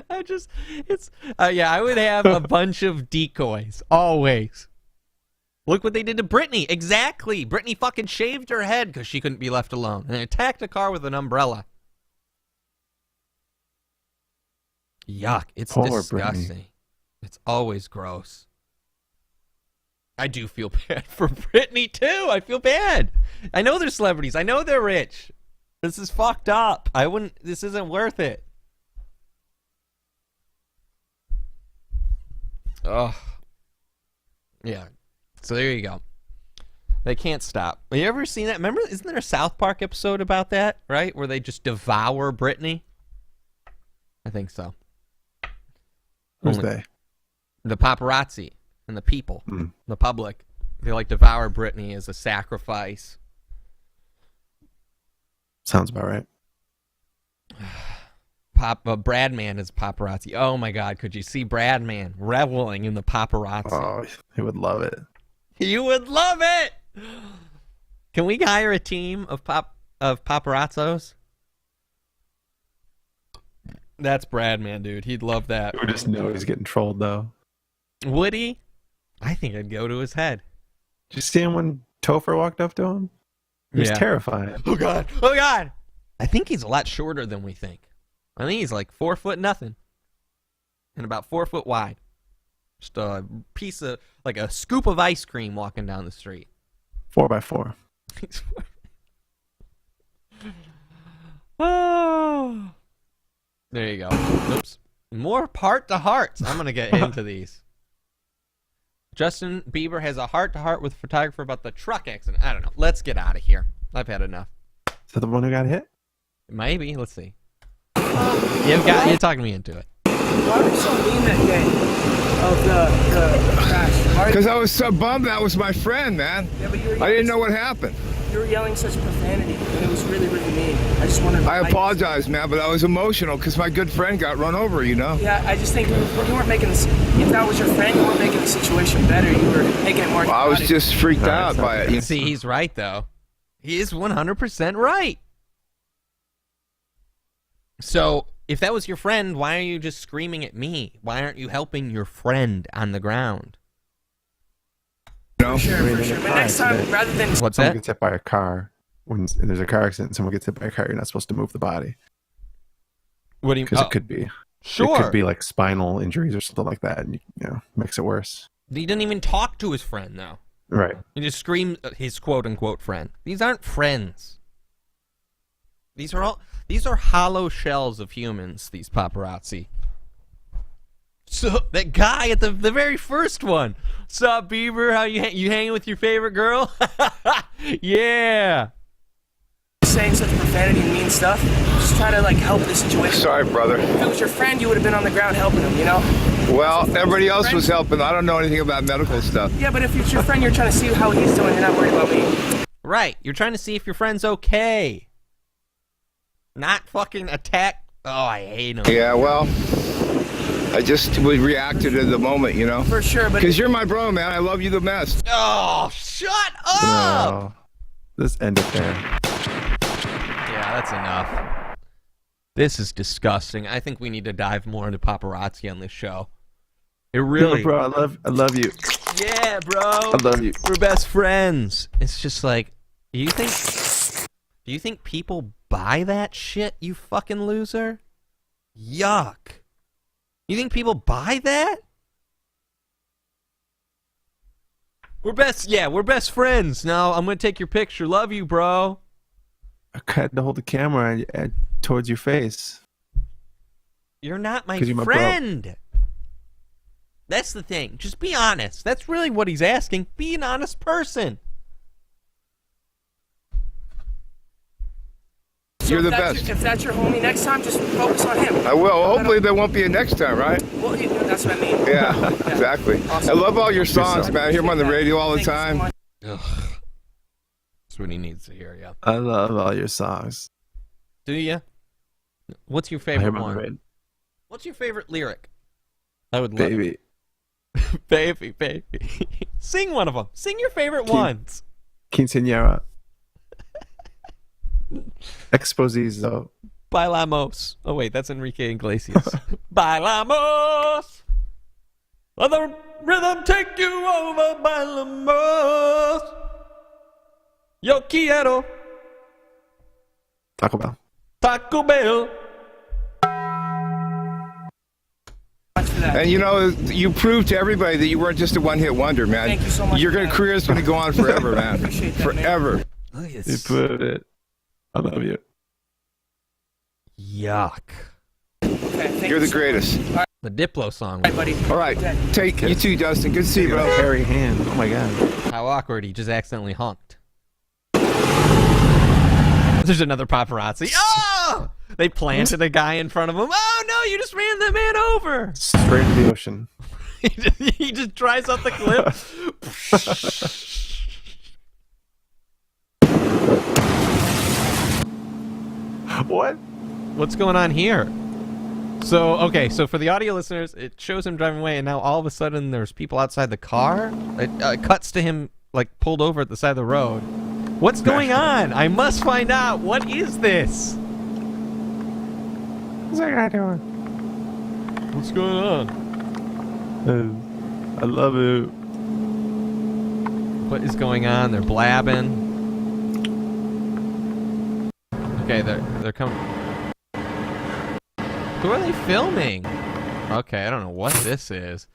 I would have a bunch of decoys, always. Look what they did to Britney. Exactly. Britney fucking shaved her head because she couldn't be left alone, and attacked a car with an umbrella. Yuck. It's Poor disgusting. Britney. It's always gross. I do feel bad for Britney, too. I feel bad. I know they're celebrities. I know they're rich. This is fucked up. I wouldn't. This isn't worth it. Oh. Yeah. So there you go. They can't stop. Have you ever seen that? Remember, isn't there a South Park episode about that, right? Where they just devour Britney? I think so. Who's they? The paparazzi and the people, the public. They like devour Britney as a sacrifice. Sounds about right. Bradman is paparazzi. Oh my God, could you see Bradman reveling in the paparazzi? Oh, he would love it. You would love it. Can we hire a team of paparazzos? That's Bradman, dude. He'd love that. We would just know he's getting trolled, though. Would he? I think I'd go to his head. Did you see him when Topher walked up to him? He was terrified. Oh God! Oh God! I think he's a lot shorter than we think. I think he's like 4 foot nothing, and about 4 foot wide. Just a piece of, like a scoop of ice cream walking down the street. 4x4. Oh. There you go. Oops. More heart-to-hearts. I'm gonna get into these. Justin Bieber has a heart-to-heart with a photographer about the truck accident. I don't know. Let's get out of here. I've had enough. Is that the one who got hit? Maybe. Let's see. You're talking me into it. Why were you so mean that day of the crash? Because I was so bummed that was my friend, man. Yeah, but I didn't know what happened. You were yelling such profanity, and it was really, really mean. I just wanted to... I apologize, man, but I was emotional because my good friend got run over, you know? Yeah, I just think you weren't making this... If that was your friend, you weren't making the situation better. You were making it more... Well, I was just freaked out by it. See, he's right, though. He is 100% right. So, if that was your friend, why are you just screaming at me? Why aren't you helping your friend on the ground? No. For sure. But next time, rather than... What's someone that? gets hit by a car. When there's a car accident and someone gets hit by a car, you're not supposed to move the body. What do you mean? Because it could be. Sure. It could be like spinal injuries or something like that, and you know, makes it worse. He didn't even talk to his friend, though. Right. He just screamed his quote-unquote friend. These aren't friends. These are hollow shells of humans, these paparazzi. So, that guy at the very first one. Sup, Bieber? How you hanging with your favorite girl? Yeah. Saying such profanity and mean stuff, just try to, like, help the situation. Sorry, brother. If it was your friend, you would have been on the ground helping him, you know? Well, everybody else was helping. I don't know anything about medical stuff. Yeah, but if it's your friend, you're trying to see how he's doing. You're not worried about me. Right. You're trying to see if your friend's okay. Not fucking attack. Oh, I hate him. Yeah, well, I just reacted at the moment, you know? For sure, but... Because you're my bro, man. I love you the best. Oh, shut up! No. Let's end it there. Yeah, that's enough. This is disgusting. I think we need to dive more into paparazzi on this show. It really... Yo, bro, I love you. Yeah, bro. I love you. We're best friends. It's just like, do you think people buy that shit, you fucking loser? Yuck. You think people buy that? We're best friends. Now I'm gonna take your picture. Love you, bro. I had to hold the camera towards your face. You're not my you're my friend. That's the thing. Just be honest. That's really what he's asking. Be an honest person. You're the best. If that's your homie next time, just focus on him. I will. Hopefully there won't be a next time, right? Well, that's what I mean. Yeah, exactly. Awesome. I love all your songs, man. I hear them on the radio all the Thank you so time. much. Ugh. That's what he needs to hear, yeah. I love all your songs. Do you? What's your I hear favorite them on the one? radio. What's your favorite lyric? I would love Baby. Baby. Sing one of them. Sing your favorite ones. Quinceañera. Exposizo. Bailamos. Oh, wait, that's Enrique Iglesias. Bailamos. Let the rhythm take you over. Bailamos. Yo quiero. Taco Bell. Taco Bell. And you know, you proved to everybody that you weren't just a one-hit wonder, man. Thank you so much. Your career is going to go on forever, man. Appreciate that, Forever. Look at You this. put it. I love you. Yuck. Okay, You're the greatest. The Diplo song. All right, buddy. All right. Take you too, Dustin. Good to see you, bro. Hairy hand. Oh my god. How awkward. He just accidentally honked. There's another paparazzi. Oh! They planted a guy in front of him. Oh no, you just ran that man over. Straight into the ocean. He just drives off the cliff. What? What's going on here? So, okay, so for the audio listeners, it shows him driving away, and now all of a sudden there's people outside the car. It cuts to him, like, pulled over at the side of the road. What's going on? I must find out. What is this? What's that guy doing? What's going on? I love it. What is going on? They're blabbing. Okay, they're coming. Who are they filming? Okay, I don't know what this is.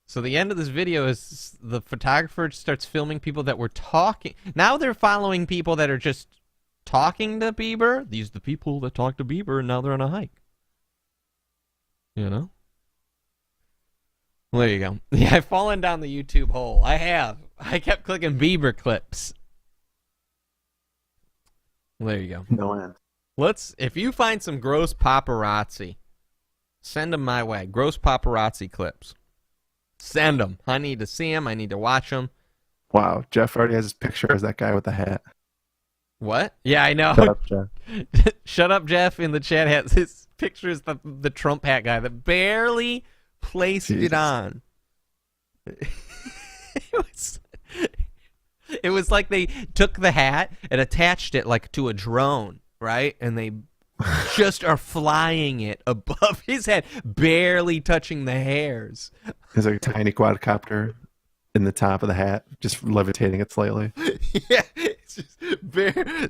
So the end of this video is the photographer starts filming people that were talking. Now they're following people that are just talking to Bieber. These are the people that talk to Bieber, and now they're on a hike. You know? Well, there you go. Yeah, I've fallen down the YouTube hole. I have. I kept clicking Bieber clips. Well, there you go. No end. If you find some gross paparazzi, send them my way. Gross paparazzi clips. Send them. I need to see them. I need to watch them. Wow, Jeff already has his picture as that guy with the hat. What? Yeah, I know. Shut up, Jeff. Shut up, Jeff, in the chat has his picture is the Trump hat guy that barely placed it on. It was like they took the hat and attached it like to a drone, right? And they just are flying it above his head, barely touching the hairs. There's like a tiny quadcopter in the top of the hat, just levitating it slightly. Yeah, it's just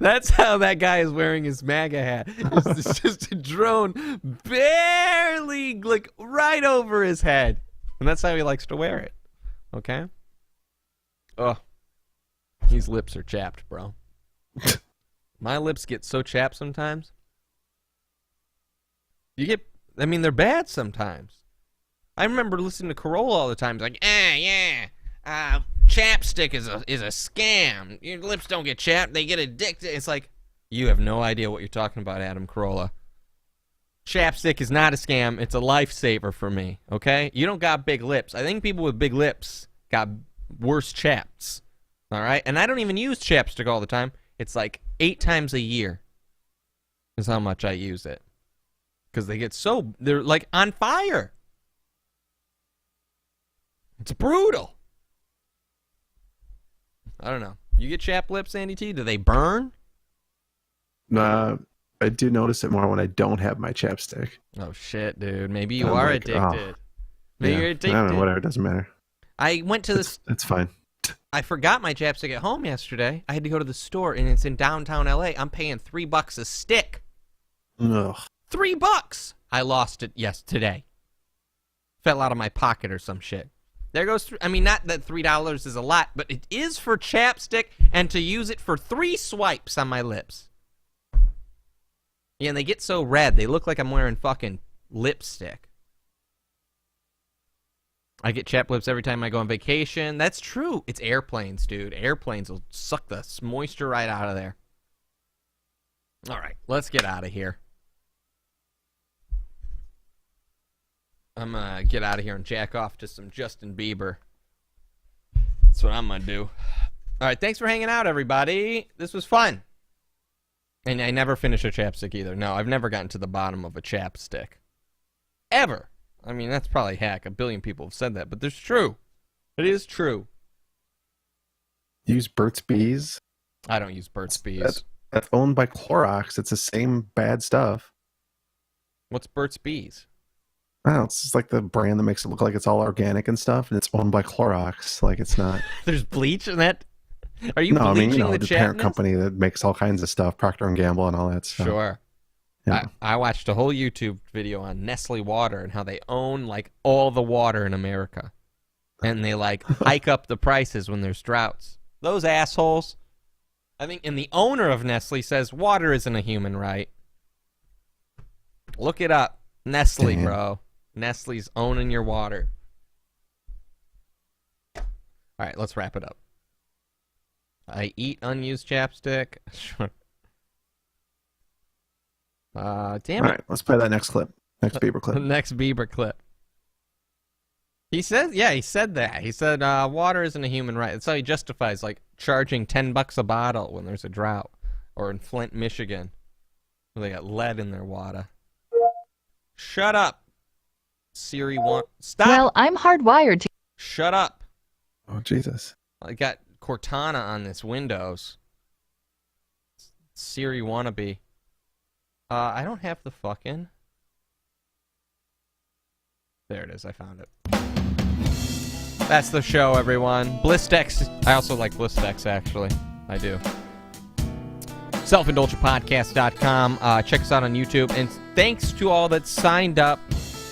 that's how that guy is wearing his MAGA hat. It's just a drone barely like right over his head. And that's how he likes to wear it. Okay? Oh. These lips are chapped, bro. My lips get so chapped sometimes. They're bad sometimes. I remember listening to Corolla all the time. It's like, chapstick is a scam. Your lips don't get chapped, they get addicted. It's like, you have no idea what you're talking about, Adam Carolla. Chapstick is not a scam. It's a lifesaver for me, okay? You don't got big lips. I think people with big lips got worse chaps, all right? And I don't even use chapstick all the time. It's like 8 times a year is how much I use it. Because they're like on fire. It's brutal. I don't know. You get chapped lips, Andy T? Do they burn? Nah, I do notice it more when I don't have my chapstick. Oh, shit, dude. Maybe you are addicted. Maybe you're addicted. I don't know, whatever. It doesn't matter. I went to this. It's fine. I forgot my chapstick at home yesterday. I had to go to the store, and it's in downtown LA. I'm paying $3 a stick. Ugh. $3. I lost it today. Fell out of my pocket or some shit. There goes. Not that $3 is a lot, but it is for chapstick and to use it for 3 swipes on my lips. Yeah, and they get so red. They look like I'm wearing fucking lipstick. I get chapped lips every time I go on vacation. That's true. It's airplanes, dude. Airplanes will suck the moisture right out of there. All right, let's get out of here. I'm going to get out of here and jack off to some Justin Bieber. That's what I'm going to do. All right, thanks for hanging out, everybody. This was fun. And I never finish a chapstick either. No, I've never gotten to the bottom of a chapstick. Ever. That's probably hack. A billion people have said that, but it's true. It is true. Use Burt's Bees? I don't use Burt's Bees. That's owned by Clorox. It's the same bad stuff. What's Burt's Bees? Oh, it's just like the brand that makes it look like it's all organic and stuff, and it's owned by Clorox. Like it's not. There's bleach in that? Are you bleaching the parent company that makes all kinds of stuff, Procter & Gamble and all that stuff. Sure. Yeah. I watched a whole YouTube video on Nestle water and how they own like all the water in America. And they like hike up the prices when there's droughts. Those assholes. And the owner of Nestle says water isn't a human right. Look it up. Nestle, Damn. bro. Nestle's owning your water. All right, let's wrap it up. I eat unused chapstick. Sure. Damn All it. right, let's play that next clip. Next Bieber clip. Next Bieber clip. He said that. He said water isn't a human right. That's how he justifies like charging $10 a bottle when there's a drought, or in Flint, Michigan, where they got lead in their water. Shut up, Siri. Stop. Well, I'm hardwired to. Shut up. Oh Jesus. I got Cortana on this Windows. Siri wannabe. I don't have the fucking. There it is. I found it. That's the show, everyone. Blistex. I also like Blistex, actually. I do. Selfindulgentpodcast.com. Check us out on YouTube. And thanks to all that signed up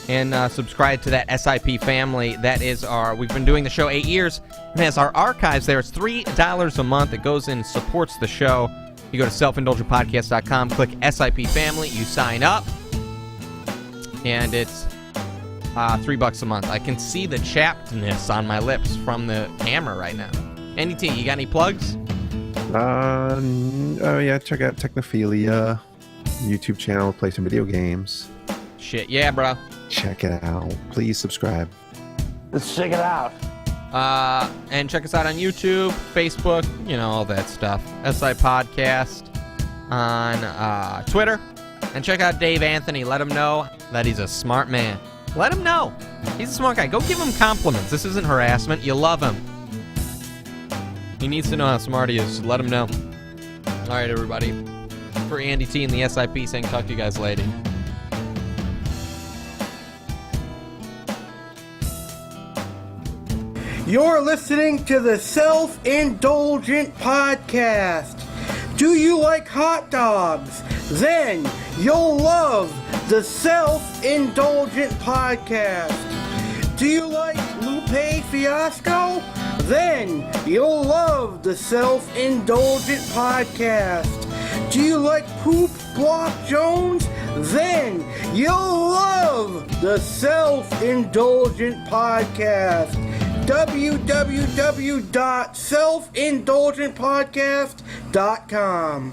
and subscribed to that SIP family. That is we've been doing the show 8 years. And has our archives there. It's $3 a month. It goes in and supports the show. You go to selfindulgentpodcast.com, click SIP family, you sign up. And it's $3 a month. I can see the chappedness on my lips from the camera right now. Andy T, you got any plugs? Oh yeah, check out Technophilia YouTube channel. Play some video games. Shit, yeah, bro. Check it out. Please subscribe. Let's check it out. And check us out on YouTube, Facebook, you know, all that stuff. SI Podcast on Twitter. And check out Dave Anthony. Let him know that he's a smart man. Let him know. He's a smart guy. Go give him compliments. This isn't harassment. You love him. He needs to know how smart he is. Let him know. All right, everybody. For Andy T and the SIP saying, talk to you guys later. You're listening to the Self-Indulgent Podcast. Do you like hot dogs? Then you'll love the Self-Indulgent Podcast. Do you like Lupe Fiasco? Then you'll love the Self-Indulgent Podcast. Do you like Poop Block Jones? Then you'll love the Self-Indulgent Podcast. www.selfindulgentpodcast.com